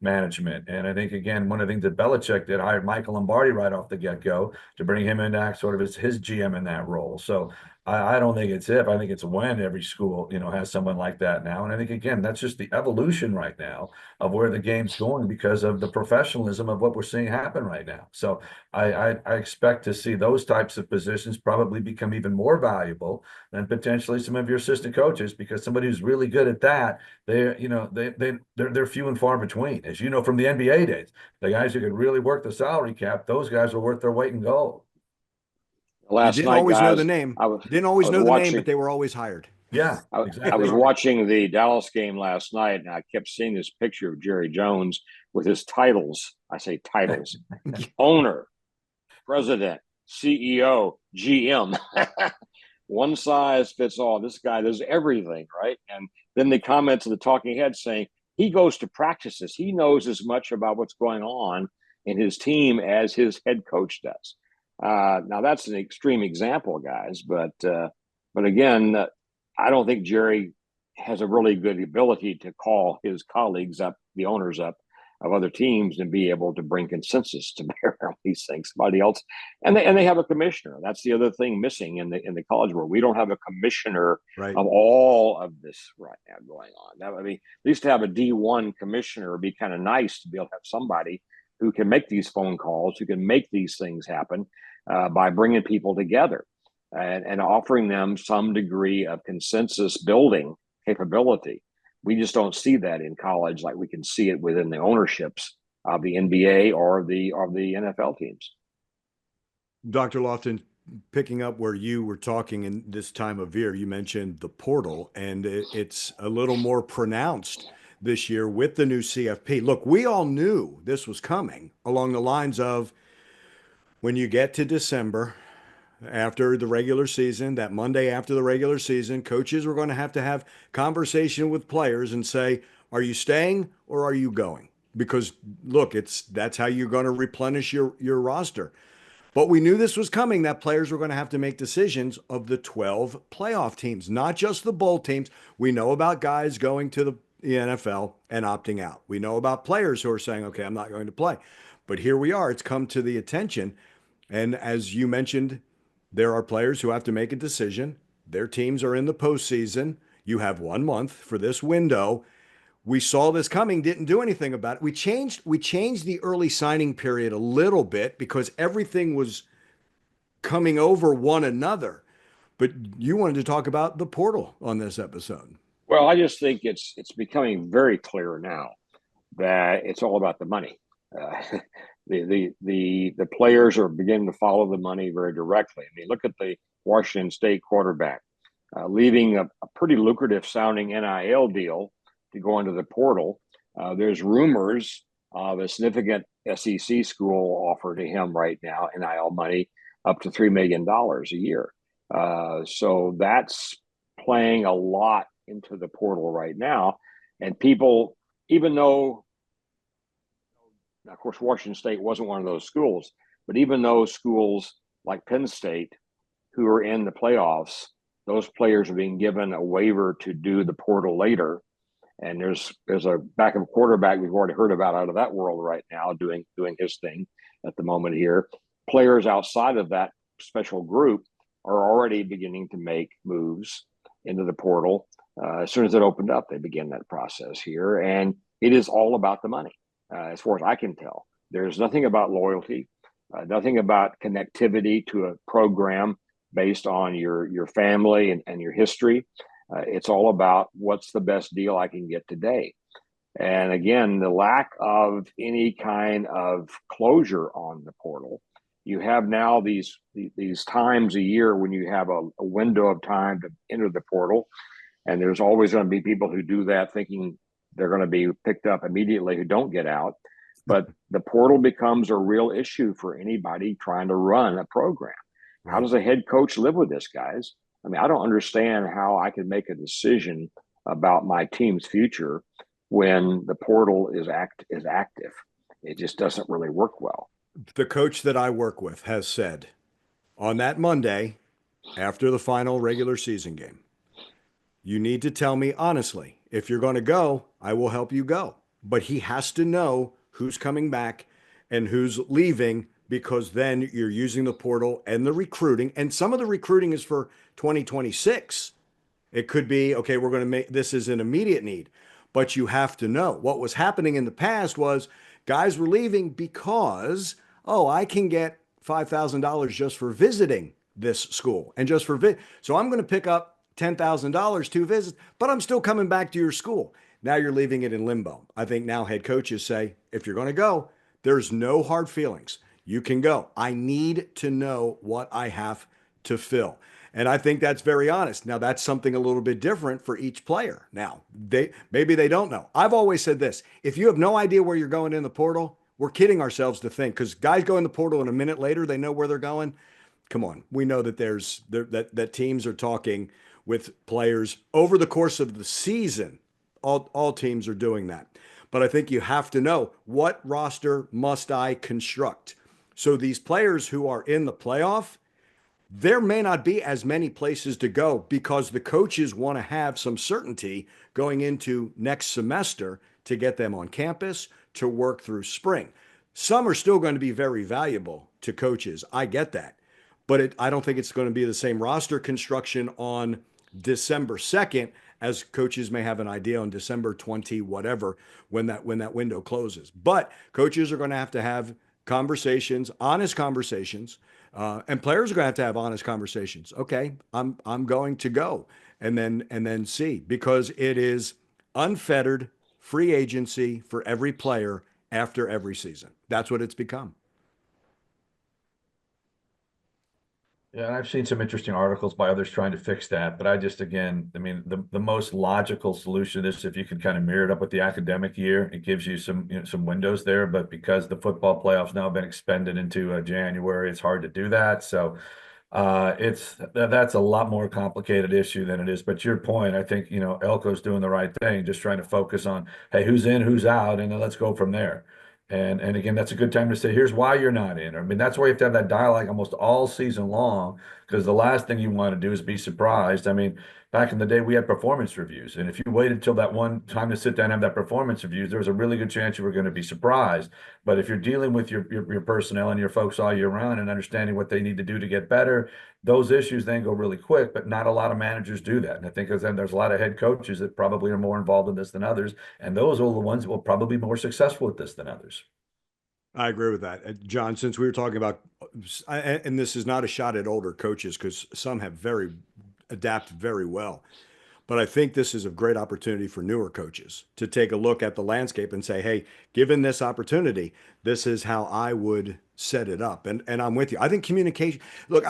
management. And I think, again, one of the things that Belichick did, hired Michael Lombardi right off the get-go to bring him in to act sort of as his GM in that role. So I don't think it's if, I think it's when every school, has someone like that now. And I think, again, that's just the evolution right now of where the game's going because of the professionalism of what we're seeing happen right now. So I expect to see those types of positions probably become even more valuable than potentially some of your assistant coaches, because somebody who's really good at that, they're few and far between. As you know, from the NBA days, the guys who could really work the salary cap, those guys are worth their weight in gold. Last you didn't night, always guys, know the name. Didn't always know the name, but they were always hired. Yeah, exactly. I was watching the Dallas game last night, and I kept seeing this picture of Jerry Jones with his titles. I say titles: owner, president, CEO, GM. One size fits all. This guy does everything, right? And then the comments of the talking head saying he goes to practices. He knows as much about what's going on in his team as his head coach does. Now that's an extreme example, guys, but again, I don't think Jerry has a really good ability to call his colleagues up, the owners up, of other teams and be able to bring consensus to bear on these things. Somebody else, and they have a commissioner. That's the other thing missing in the college world. We don't have a commissioner Right. of all of this right now going on. Now, I mean, at least to have a D1 commissioner would be kind of nice to be able to have somebody who can make these phone calls, who can make these things happen by bringing people together and offering them some degree of consensus building capability. We just don't see that in college like we can see it within the ownerships of the NBA or the NFL teams. Dr. Loftin, picking up where you were talking in this time of year, you mentioned the portal, and it's a little more pronounced this year with the new CFP. Look, we all knew this was coming along the lines of when you get to December, after the regular season, that Monday after the regular season, coaches were going to have conversation with players and say, are you staying or are you going? Because look, that's how you're going to replenish your roster. But we knew this was coming, that players were going to have to make decisions of the 12 playoff teams, not just the bowl teams. We know about guys going to the NFL and opting out. We know about players who are saying, okay, I'm not going to play. But here we are. It's come to the attention. And as you mentioned, there are players who have to make a decision. Their teams are in the postseason. You have 1 month for this window. We saw this coming, didn't do anything about it. We changed the early signing period a little bit because everything was coming over one another. But you wanted to talk about the portal on this episode. Well, I just think it's becoming very clear now that it's all about the money. The players are beginning to follow the money very directly. I mean, look at the Washington State quarterback leaving a pretty lucrative sounding NIL deal to go into the portal. There's rumors of a significant SEC school offer to him right now, NIL money up to $3 million a year. So that's playing a lot into the portal right now. And people, even though, of course, Washington State wasn't one of those schools, but even those schools like Penn State, who are in the playoffs, those players are being given a waiver to do the portal later. And there's a backup quarterback we've already heard about out of that world right now doing his thing at the moment here. Players outside of that special group are already beginning to make moves into the portal. As soon as it opened up, they begin that process here. And it is all about the money, as far as I can tell. There's nothing about loyalty, nothing about connectivity to a program based on your family and your history. It's all about what's the best deal I can get today. And again, the lack of any kind of closure on the portal. You have now these times a year when you have a window of time to enter the portal. And there's always going to be people who do that thinking they're going to be picked up immediately who don't get out. But the portal becomes a real issue for anybody trying to run a program. How does a head coach live with this, guys? I mean, I don't understand how I can make a decision about my team's future when the portal is active. It just doesn't really work well. The coach that I work with has said on that Monday after the final regular season game, you need to tell me honestly, if you're going to go, I will help you go. But he has to know who's coming back and who's leaving, because then you're using the portal and the recruiting. And some of the recruiting is for 2026. It could be, okay, we're going to make this is an immediate need, but you have to know. What was happening in the past was guys were leaving because, I can get $5,000 just for visiting this school and just for so I'm going to pick up $10,000 to visit, but I'm still coming back to your school. Now you're leaving it in limbo. I think now head coaches say, if you're going to go, there's no hard feelings. You can go. I need to know what I have to fill. And I think that's very honest. Now, that's something a little bit different for each player. Now, maybe they don't know. I've always said this. If you have no idea where you're going in the portal, we're kidding ourselves to think, because guys go in the portal and a minute later, they know where they're going. Come on. We know that that teams are talking with players over the course of the season. All teams are doing that. But I think you have to know, what roster must I construct? So these players who are in the playoff, there may not be as many places to go because the coaches want to have some certainty going into next semester to get them on campus to work through spring. Some are still going to be very valuable to coaches. I get that. But I don't think it's going to be the same roster construction on December 2nd as coaches may have an idea on December 20, whatever, when that window closes. But coaches are going to have conversations, honest conversations, and players are going to have honest conversations. Okay, I'm going to go and then see, because it is unfettered free agency for every player after every season. That's what it's become. Yeah, and I've seen some interesting articles by others trying to fix that, but again, I mean, the most logical solution is if you can kind of mirror it up with the academic year, it gives you some some windows there. But because the football playoffs now have been expended into January, it's hard to do that. So that's a lot more complicated issue than it is. But your point, I think Elko's doing the right thing, just trying to focus on, hey, who's in, who's out, and then let's go from there. And again, that's a good time to say, here's why you're not in. I mean, that's why you have to have that dialogue almost all season long, because the last thing you want to do is be surprised. I mean, back in the day, we had performance reviews. And if you waited till that one time to sit down and have that performance reviews, there was a really good chance you were going to be surprised. But if you're dealing with your personnel and your folks all year round and understanding what they need to do to get better, those issues then go really quick. But not a lot of managers do that. And I think there's a lot of head coaches that probably are more involved in this than others. And those are the ones that will probably be more successful at this than others. I agree with that. John, since we were talking about, and this is not a shot at older coaches, because some have adapted very well, but I think this is a great opportunity for newer coaches to take a look at the landscape and say, hey, given this opportunity, this is how I would set it up. And I'm with you. I think communication, look,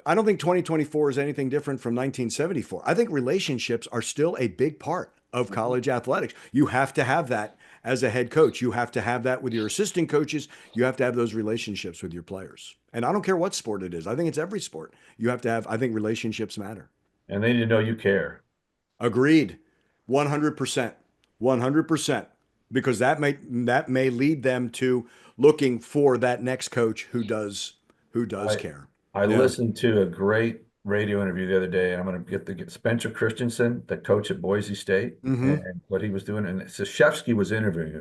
I don't think 2024 is anything different from 1974. I think relationships are still a big part of college athletics. You have to have that as a head coach. You have to have that with your assistant coaches. You have to have those relationships with your players. And I don't care what sport it is. I think it's every sport. You have to have, I think relationships matter. And they need to know you care. Agreed. 100%. 100%. Because that may lead them to looking for that next coach who does care. I listened to a great radio interview the other day, and I'm going to get Spencer Christensen, the coach at Boise State, and what he was doing. And Krzyzewski was interviewing.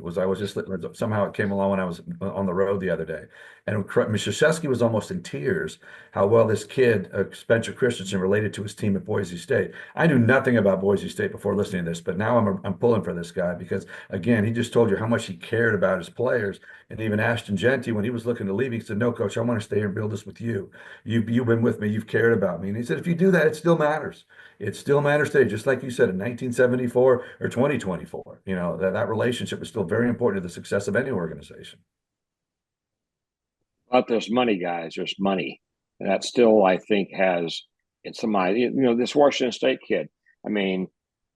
Somehow it came along when I was on the road the other day, and Krzyzewski was almost in tears how well this kid, Spencer Christensen, related to his team at Boise State. I knew nothing about Boise State before listening to this, but now I'm pulling for this guy because, again, he just told you how much he cared about his players. And even Ashton Genty, when he was looking to leave, he said, "No, coach, I want to stay here and build this with you. You've been with me. You've cared about me." And he said, if you do that, it still matters. It still matters today, just like you said, in 1974 or 2024. That relationship is still very important to the success of any organization. But there's money, guys. There's money. And that still, I think, has it's some idea. This Washington State kid, I mean,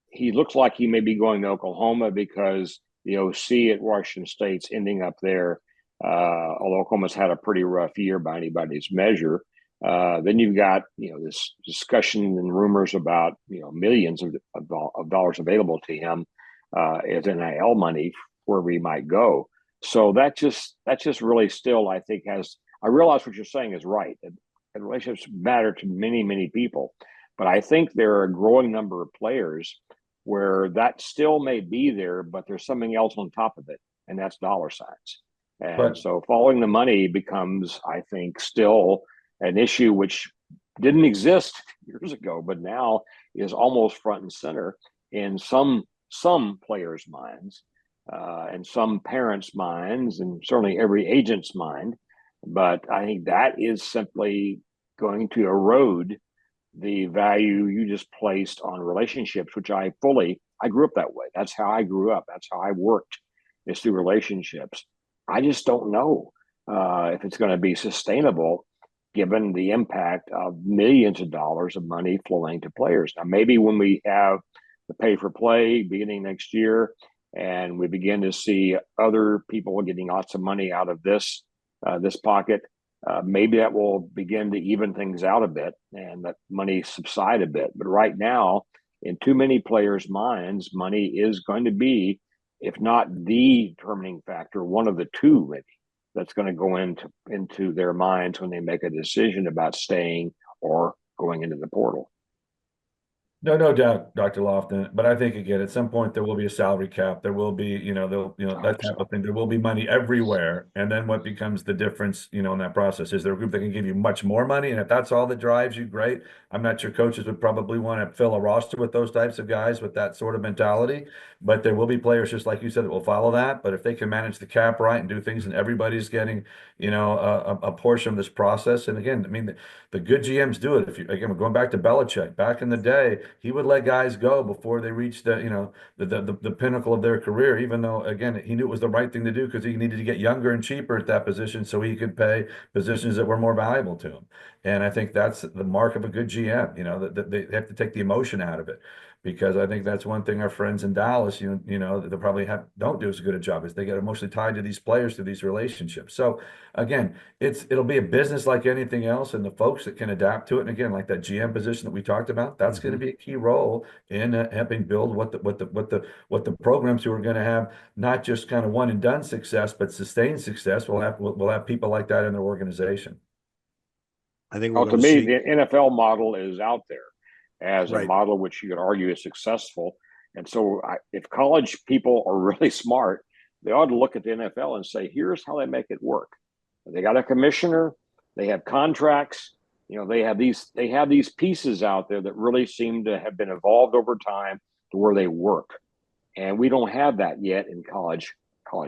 he looks like he may be going to Oklahoma because the OC at Washington State's ending up there. Although Oklahoma's had a pretty rough year by anybody's measure. Then you've got, this discussion and rumors about, millions of dollars available to him as NIL money wherever he might go. So that just really still, I think, I realize what you're saying is right. And relationships matter to many, many people. But I think there are a growing number of players where that still may be there, but there's something else on top of it, and that's dollar signs. And so following the money becomes, I think, still an issue which didn't exist years ago, but now is almost front and center in some players' minds and some parents' minds, and certainly every agent's mind. But I think that is simply going to erode the value you just placed on relationships, which I grew up that way. That's how I grew up. That's how I worked, is through relationships. I just don't know if it's going to be sustainable given the impact of millions of dollars of money flowing to players. Now, maybe when we have the pay for play beginning next year and we begin to see other people getting lots of money out of this pocket, maybe that will begin to even things out a bit and that money subside a bit. But right now, in too many players' minds, money is going to be, if not the determining factor, one of the two maybe that's going to go into their minds when they make a decision about staying or going into the portal. No, no doubt, Dr. Lofton. But I think again, at some point there will be a salary cap. There will be, I that hope type so. of thing. There will be money everywhere. And then what becomes the difference, in that process? Is there a group that can give you much more money? And if that's all that drives you, great. I'm not sure coaches would probably want to fill a roster with those types of guys with that sort of mentality. But there will be players, just like you said, that will follow that. But if they can manage the cap right and do things, and everybody's getting, a portion of this process. And again, I mean, the good GMs do it. If you again, we're going back to Belichick. Back in the day, he would let guys go before they reached the pinnacle of their career. Even though again, he knew it was the right thing to do because he needed to get younger and cheaper at that position, so he could pay positions that were more valuable to him. And I think that's the mark of a good GM. That they have to take the emotion out of it. Because I think that's one thing our friends in Dallas, that they probably don't do as good a job is they get emotionally tied to these players through these relationships. So again, it'll be a business like anything else, and the folks that can adapt to it. And again, like that GM position that we talked about, that's going to be a key role in helping build what the programs who are going to have not just kind of one and done success, but sustained success. We'll have people like that in their organization. I think we're Well, to going to me, see. the NFL model is out there as a Right. model which you could argue is successful. And so, if college people are really smart, they ought to look at the NFL and say, here's how they make it work. They got a commissioner, they have contracts, they have these pieces out there that really seem to have been evolved over time to where they work. And we don't have that yet in college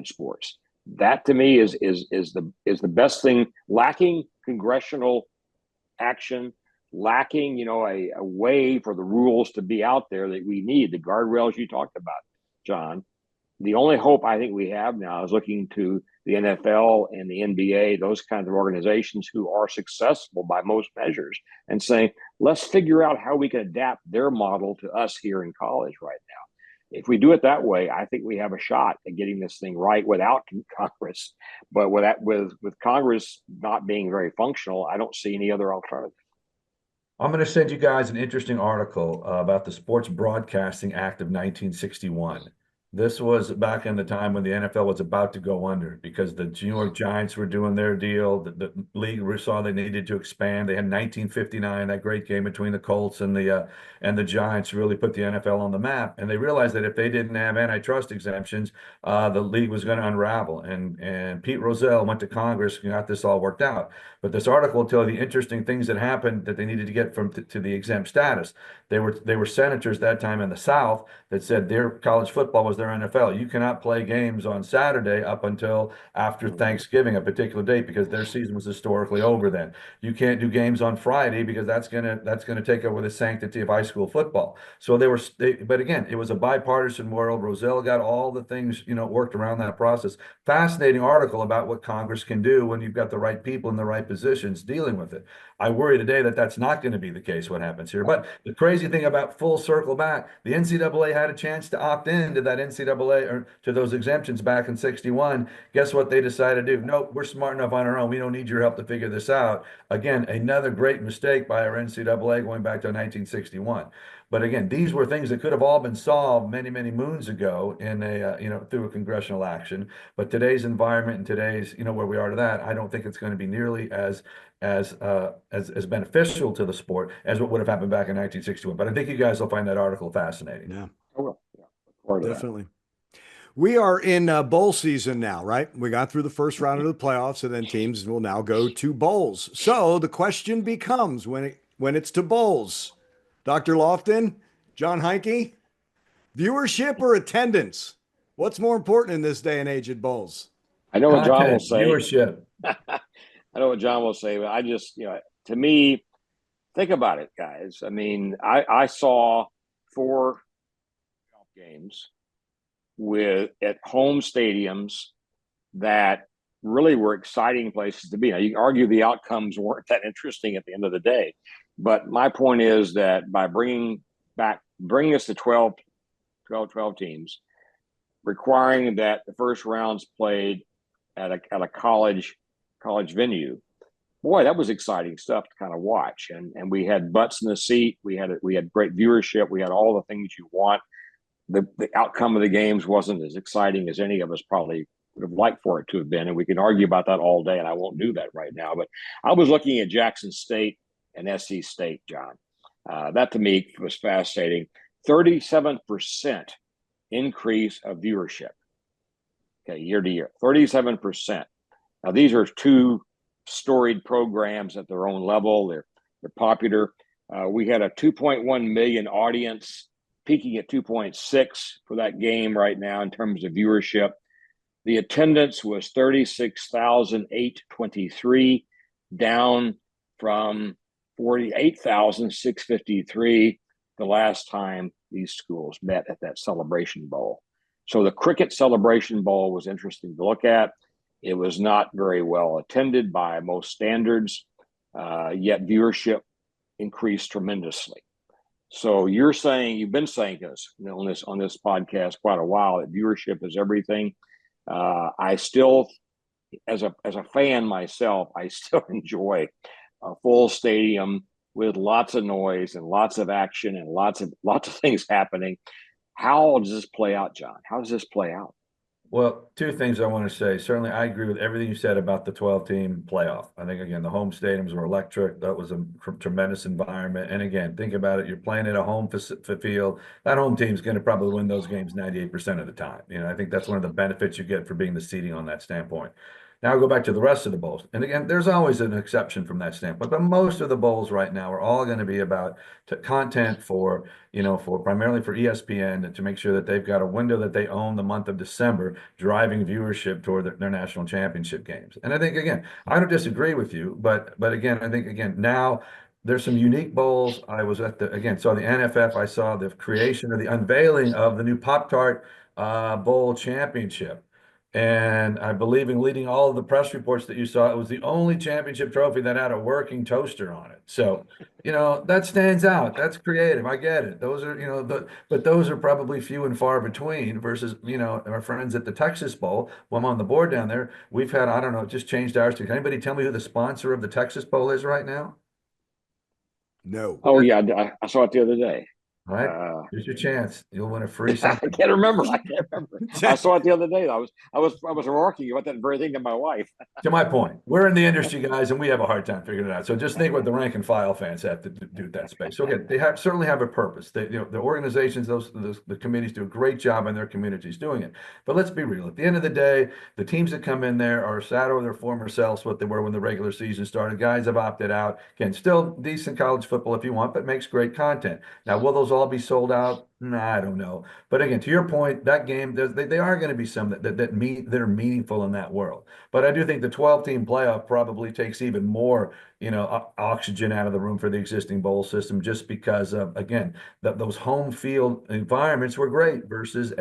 sports. That to me is the best thing, lacking congressional action, lacking, a way for the rules to be out there that we need, the guardrails you talked about, John. The only hope I think we have now is looking to the NFL and the NBA, those kinds of organizations who are successful by most measures, and saying, let's figure out how we can adapt their model to us here in college right now. If we do it that way, I think we have a shot at getting this thing right without Congress. But with Congress not being very functional, I don't see any other alternative. I'm going to send you guys an interesting article about the Sports Broadcasting Act of 1961. This was back in the time when the NFL was about to go under because the New York Giants were doing their deal. The league saw they needed to expand. They had 1959, that great game between the Colts and the Giants really put the NFL on the map. And they realized that if they didn't have antitrust exemptions, the league was going to unravel. And Pete Rozelle went to Congress and got this all worked out. But this article will tell you the interesting things that happened that they needed to get to the exempt status. They were senators that time in the South that said their college football was their NFL. You cannot play games on Saturday up until after Thanksgiving, a particular date, because their season was historically over then. You can't do games on Friday because that's gonna take over the sanctity of high school football. So but again, it was a bipartisan world. Rozelle got all the things worked around that process. Fascinating article about what Congress can do when you've got the right people in the right positions dealing with it. I worry today that that's not going to be the case, what happens here. But the crazy thing about full circle back, the NCAA had a chance to opt in to that NCAA or to those exemptions back in 61. Guess what they decided to do? No, we're smart enough on our own. We don't need your help to figure this out. Again, another great mistake by our NCAA going back to 1961. But again, these were things that could have all been solved many, many moons ago in through a congressional action. But today's environment and today's, where we are to that, I don't think it's going to be nearly as beneficial to the sport as what would have happened back in 1961. But I think you guys will find that article fascinating. Yeah, Definitely. We are in bowl season now, right? We got through the first round of the playoffs, and then teams will now go to bowls. So the question becomes when it's to bowls, Dr. Loftin, Jon Heidtke, viewership or attendance? What's more important in this day and age at bowls? I know what John will Content, say. viewership. I know what John will say, but I just, to me, think about it, guys. I mean, I saw 4 games at home stadiums that really were exciting places to be. Now, you can argue the outcomes weren't that interesting at the end of the day, but my point is that by bringing us to 12 teams, requiring that the first rounds played at a college venue, boy, that was exciting stuff to kind of watch. And we had butts in the seat. We had great viewership. We had all the things you want. The outcome of the games wasn't as exciting as any of us probably would have liked for it to have been. And we can argue about that all day, and I won't do that right now. But I was looking at Jackson State and SC State, John. That to me was fascinating. 37% increase of viewership. Okay, year to year, 37%. Now these are two storied programs at their own level. They're popular. We had a 2.1 million audience, peaking at 2.6 for that game right now in terms of viewership. The attendance was 36,823, down from 48,653 the last time these schools met at that Celebration Bowl. So the Cricket Celebration Bowl was interesting to look at. It was not very well attended by most standards, yet viewership increased tremendously. So you've been saying this, on this podcast quite a while, that viewership is everything. I still, as a fan myself, I still enjoy a full stadium with lots of noise and lots of action and lots of things happening. How does this play out, John? How does this play out? Well, two things I want to say. Certainly, I agree with everything you said about the 12-team playoff. I think, again, the home stadiums were electric. That was a tremendous environment. And again, think about it. You're playing at a home field. That home team's going to probably win those games 98% of the time. I think that's one of the benefits you get for being the seeding on that standpoint. Now I'll go back to the rest of the bowls. And again, there's always an exception from that standpoint, but most of the bowls right now are all going to be about content for primarily for ESPN, to make sure that they've got a window that they own the month of December, driving viewership toward their national championship games. And I think, again, I don't disagree with you, but again, I think, again, now there's some unique bowls. I was saw the NFF. I saw the creation or the unveiling of the new Pop-Tart Bowl Championship. And I believe in leading all of the press reports that you saw, it was the only championship trophy that had a working toaster on it. So, that stands out. That's creative. I get it. Those are, but those are probably few and far between versus, our friends at the Texas Bowl. When I'm on the board down there, we've had, I don't know, just changed ours to. Can anybody tell me who the sponsor of the Texas Bowl is right now? No. Oh, yeah. I saw it the other day. All right, here's your chance. You'll win a free I something. can't remember. I saw it the other day. I was remarking about that very thing to my wife. To my point, we're in the industry, guys, and we have a hard time figuring it out. So just think what the rank and file fans have to do that space. So again, they certainly have a purpose. The organizations, the committees do a great job in their communities doing it. But let's be real. At the end of the day, the teams that come in there are shadow of their former selves, what they were when the regular season started. Guys have opted out. Again, still decent college football if you want, but makes great content. Now, will those all be sold out? Nah, I don't know. But again, to your point, that game, they are going to be some that are meaningful in that world. But I do think the 12-team playoff probably takes even more, oxygen out of the room for the existing bowl system, just because of, again, those home field environments were great versus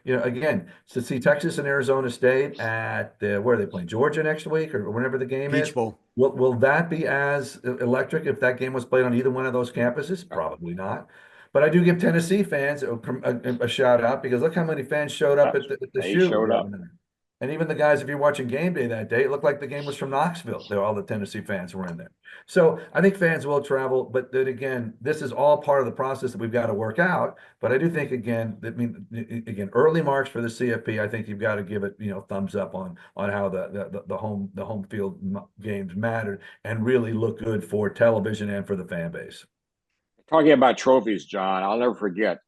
again, to see Texas and Arizona State at where are they playing? Georgia next week or whenever the game is? Peach Bowl. Will that be as electric if that game was played on either one of those campuses? Probably not. But I do give Tennessee fans a shout out, because look how many fans showed up at the shoot. Showed up. And even the guys, if you're watching game day that day, it looked like the game was from Knoxville. All the Tennessee fans were in there. So I think fans will travel, but then again, this is all part of the process that we've got to work out. But I do think, again, early marks for the CFP, I think you've got to give it, thumbs up on how the home field games mattered and really look good for television and for the fan base. Talking about trophies, John, I'll never forget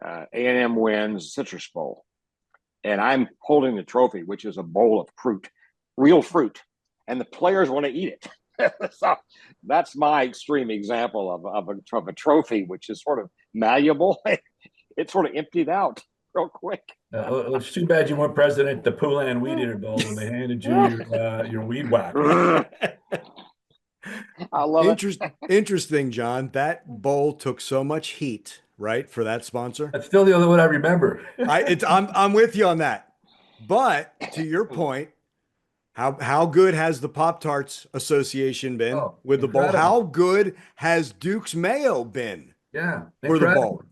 A&M wins Citrus Bowl. And I'm holding the trophy, which is a bowl of fruit, real fruit. And the players want to eat it. So that's my extreme example of a trophy, which is sort of malleable. It sort of emptied out real quick. It's too bad you weren't president at the Poulan Weed Eater Bowl when they handed you your weed whacker. I love it. Interesting, John. That bowl took so much heat, right, for that sponsor. That's still the only one I remember. I'm with you on that. But to your point, how good has the Pop-Tarts Association been with the bowl? How good has Duke's Mayo been? Yeah, for the bowl?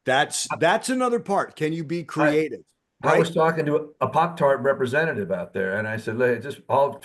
That's another part. Can you be creative? I was talking to a Pop-Tart representative out there, and I said, just all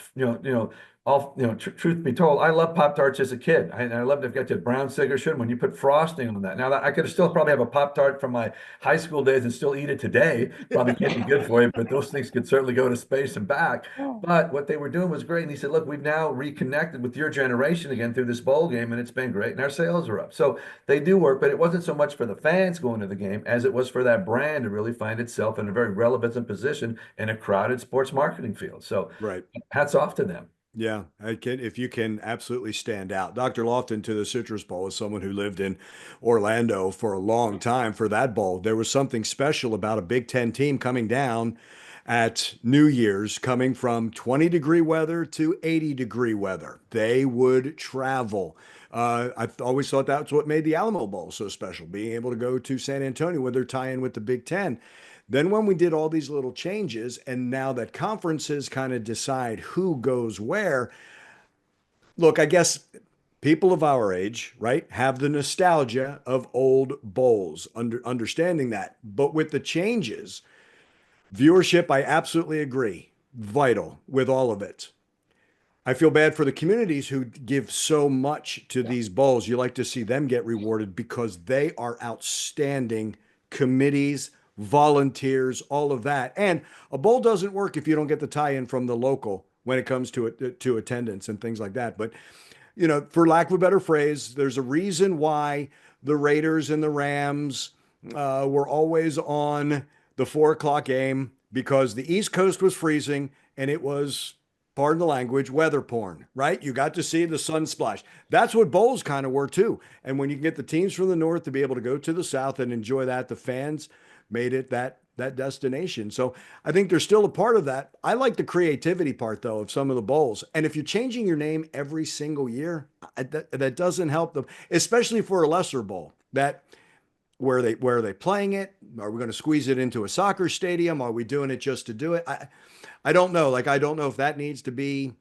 Truth be told, I love Pop-Tarts as a kid. I loved to get to brown sugar sugar when you put frosting on that. Now, I could still probably have a Pop-Tart from my high school days and still eat it today. Probably can't be good for you, but those things could certainly go to space and back. But what they were doing was great. And he said, look, we've now reconnected with your generation again through this bowl game, and it's been great. And our sales are up. So they do work, but it wasn't so much for the fans going to the game as it was for that brand to really find itself in a very relevant position in a crowded sports marketing field. So Right. hats off to them. Yeah, if you can absolutely stand out. Dr. Loftin, to the Citrus Bowl, is someone who lived in Orlando for a long time for that bowl. There was something special about a Big Ten team coming down at New Year's, coming from 20-degree weather to 80-degree weather. They would travel. I always thought that's what made the Alamo Bowl so special, being able to go to San Antonio with their tie-in with the Big Ten. Then when we did all these little changes, and now that conferences kind of decide who goes where, look, I guess people of our age, right, have the nostalgia of old bowls, understanding that. But with the changes, viewership, I absolutely agree, vital with all of it. I feel bad for the communities who give so much to these bowls. You like to see them get rewarded because they are outstanding committees, volunteers, all of that. And a bowl doesn't work if you don't get the tie-in from the local when it comes to attendance and things like that. But, for lack of a better phrase, there's a reason why the Raiders and the Rams were always on the 4 o'clock game, because the East Coast was freezing and it was, pardon the language, weather porn, right? You got to see the sun splash. That's what bowls kind of were too. And when you can get the teams from the north to be able to go to the south and enjoy that, the fans made it that destination. So I think there's still a part of that. I like the creativity part, though, of some of the bowls. And if you're changing your name every single year, that doesn't help them, especially for a lesser bowl. Where are they playing it? Are we going to squeeze it into a soccer stadium? Are we doing it just to do it? I don't know. I don't know if that needs to be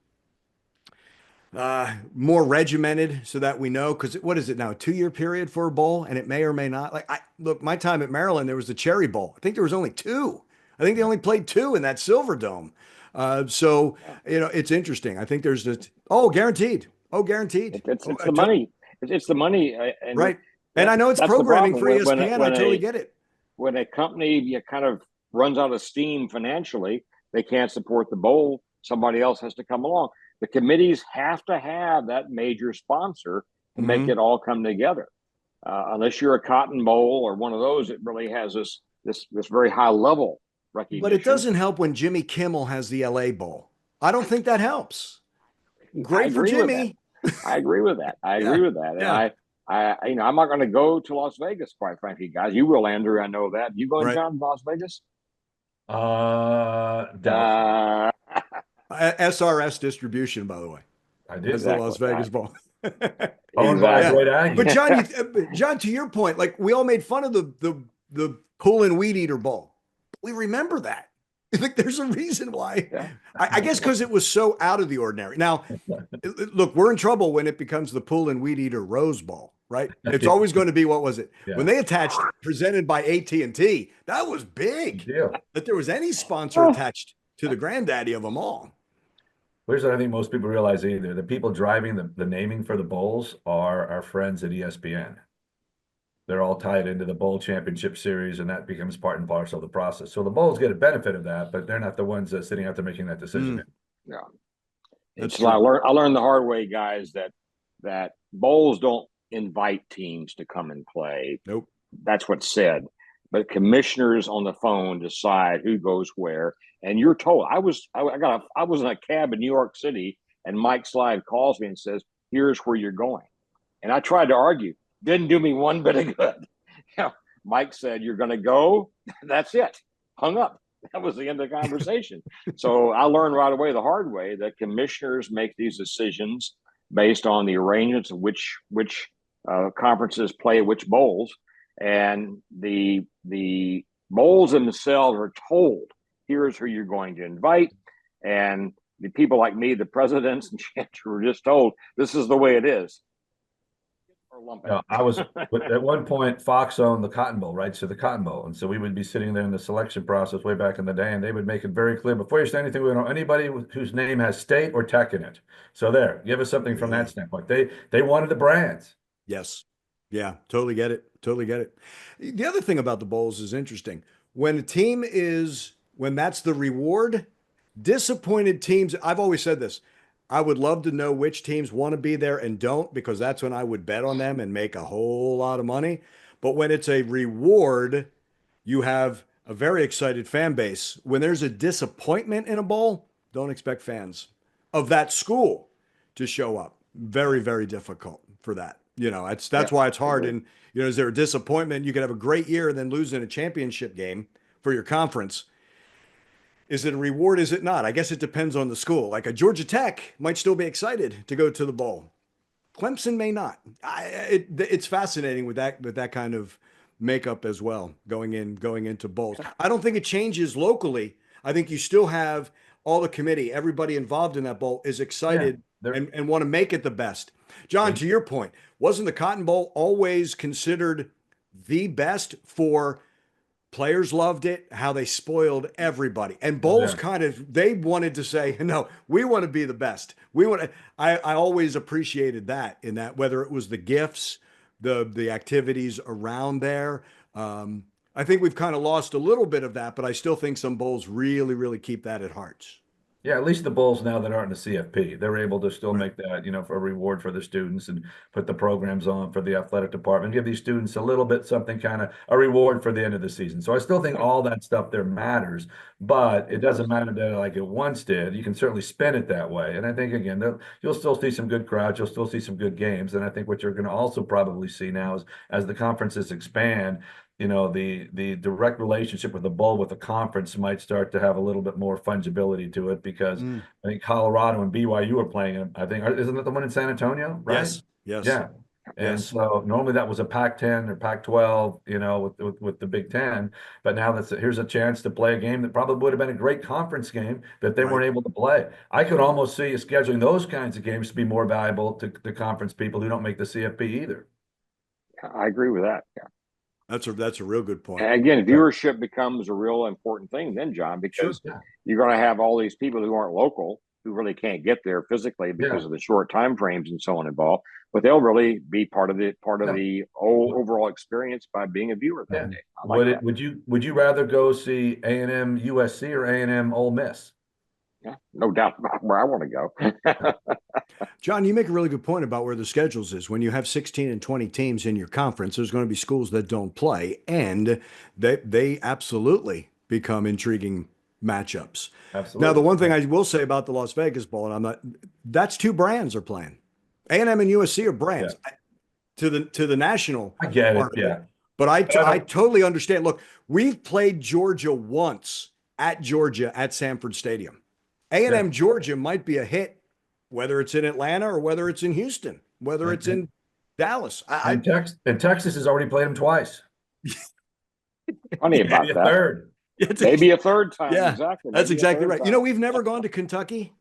more regimented so that we know, because what is it now, a 2-year period for a bowl, and it may or may not. Look, my time at Maryland, there was the Cherry Bowl. I think there was only 2. I think they only played 2 in that Silver Dome. So it's interesting. I think there's guaranteed. Guaranteed. It's the money. It's the money. And right. And I know it's programming for ESPN. I totally get it. When a company kind of runs out of steam financially, they can't support the bowl. Somebody else has to come along. The committees have to have that major sponsor to make it all come together. Unless you're a Cotton Bowl or one of those, it really has this very high level recognition. But it doesn't help when Jimmy Kimmel has the LA Bowl. I don't think that helps. Great for Jimmy. I agree with that. I agree with that. Yeah. And I'm not going to go to Las Vegas, quite frankly, guys. You will, Andrew. I know that. You going down to Las Vegas? SRS distribution, by the way. I did. That's the Las Vegas Bowl. Exactly. But John, to your point, we all made fun of the pull-in weed eater bowl. We remember that. There's a reason why. Yeah. I guess because it was so out of the ordinary. Now, look, we're in trouble when it becomes the pull-in weed eater Rose Bowl, right? It's always going to be, what was it? Yeah. When they attached, presented by AT&T, that was big. That there was any sponsor attached to the granddaddy of them all. Here's what I think most people realize either. The people driving the naming for the bowls are our friends at ESPN. They're all tied into the bowl championship series, and that becomes part and parcel of the process. So the bowls get a benefit of that, but they're not the ones that sitting out there making that decision. Yeah. I learned the hard way, guys, that bowls don't invite teams to come and play. Nope. That's what's said. But commissioners on the phone decide who goes where. And you're told. I was in a cab in New York City, and Mike Slide calls me and says, "Here's where you're going." And I tried to argue. Didn't do me one bit of good. Mike said, "You're going to go." That's it. Hung up. That was the end of the conversation. So I learned right away, the hard way, that commissioners make these decisions based on the arrangements of which conferences play which bowls, and the bowls themselves are told, "Here's who you're going to invite," and the people like me, the presidents and chancellors, were just told, "This is the way it is." Are lump No, I was at one point Fox owned the Cotton Bowl, right? So the Cotton Bowl, and so we would be sitting there in the selection process way back in the day, and they would make it very clear before you say anything, we don't know anybody whose name has state or tech in it. So there, give us something from that standpoint. They wanted the brands. Yes. Yeah, totally get it. Totally get it. The other thing about the bowls is interesting. When that's the reward, disappointed teams, I've always said this. I would love to know which teams want to be there and don't, because that's when I would bet on them and make a whole lot of money. But when it's a reward, you have a very excited fan base. When there's a disappointment in a bowl, don't expect fans of that school to show up. Very, very difficult for that. That's why it's hard. And, is there a disappointment? You could have a great year and then lose in a championship game for your conference. Is it a reward? Is it not? I guess it depends on the school. Like a Georgia Tech might still be excited to go to the bowl. Clemson may not. It's fascinating with that kind of makeup as well, going into bowls. I don't think it changes locally. I think you still have all the committee, everybody involved in that bowl is excited and want to make it the best. John, to your point, wasn't the Cotton Bowl always considered the best for players loved it, how they spoiled everybody? And bowls they wanted to say, no, we want to be the best. I always appreciated that in that, whether it was the gifts, the activities around there. I think we've kind of lost a little bit of that, but I still think some bowls really, really keep that at heart. Yeah, at least the bowls now that aren't in the CFP, they're able to still make that, for a reward for the students and put the programs on for the athletic department, give these students a little bit something kind of a reward for the end of the season. So I still think all that stuff there matters, but it doesn't matter that like it once did. You can certainly spin it that way. And I think, again, you'll still see some good crowds. You'll still see some good games. And I think what you're going to also probably see now is as the conferences expand, the direct relationship with the bowl with the conference might start to have a little bit more fungibility to it, because I think Colorado and BYU are playing. I think, isn't that the one in San Antonio? Right? Yes. Yeah. And so normally that was a Pac-10 or Pac-12, with the Big Ten. But now here's a chance to play a game that probably would have been a great conference game that they weren't able to play. I could almost see scheduling those kinds of games to be more valuable to the conference people who don't make the CFP either. I agree with that. Yeah. That's a real good point. And again, viewership becomes a real important thing then, John, because you're going to have all these people who aren't local who really can't get there physically because of the short time frames and so on involved, but they'll really be part of the overall experience by being a viewer that day. Would you rather go see A&M USC or A&M Ole Miss? Yeah, no doubt about where I want to go. John, you make a really good point about where the schedules is. When you have 16 and 20 teams in your conference, there's going to be schools that don't play, and they absolutely become intriguing matchups. Absolutely. Now, the one thing I will say about the Las Vegas Bowl, and that's two brands are playing. A&M and USC are brands to the national. I get it. Yeah. But I totally understand. Look, we've played Georgia once at Georgia at Sanford Stadium. A&M Georgia might be a hit, whether it's in Atlanta or whether it's in Houston, whether it's in Dallas. And Texas has already played them twice. Funny about that. Third. Maybe a third time. Yeah, exactly. That's exactly right. We've never gone to Kentucky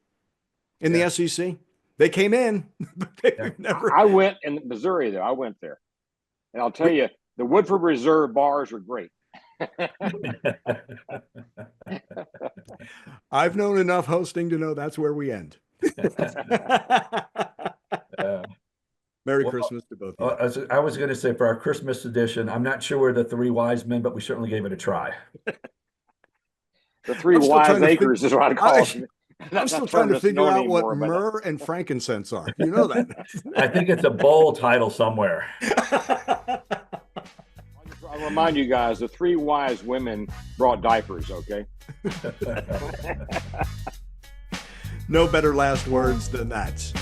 in the SEC. They came in, but never. I went in Missouri, though. I went there. And I'll tell you, the Woodford Reserve bars are great. I've known enough hosting to know that's where we end. Merry Christmas to both of you. I was going to say, for our Christmas edition, I'm not sure we're the three wise men, but we certainly gave it a try. The three wise acres is what I call it. I'm still trying to figure out what myrrh and frankincense are. You know that? I think it's a bowl title somewhere. I'll remind you guys, the three wise women brought diapers, okay? No better last words than that.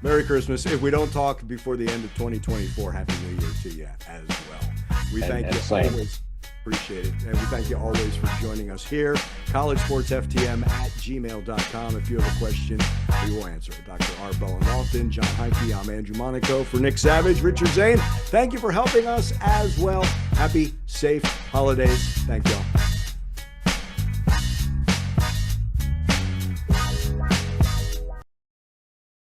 Merry Christmas. If we don't talk before the end of 2024, Happy New Year to you as well. We thank you always. Appreciate it. And we thank you always for joining us here. collegesportsftm@gmail.com. If you have a question, we will answer it. Dr. R. Bowen Loftin, Jon Heidtke, I'm Andrew Monaco. For Nick Savage, Richard Zane, thank you for helping us as well. Happy, safe holidays. Thank you all.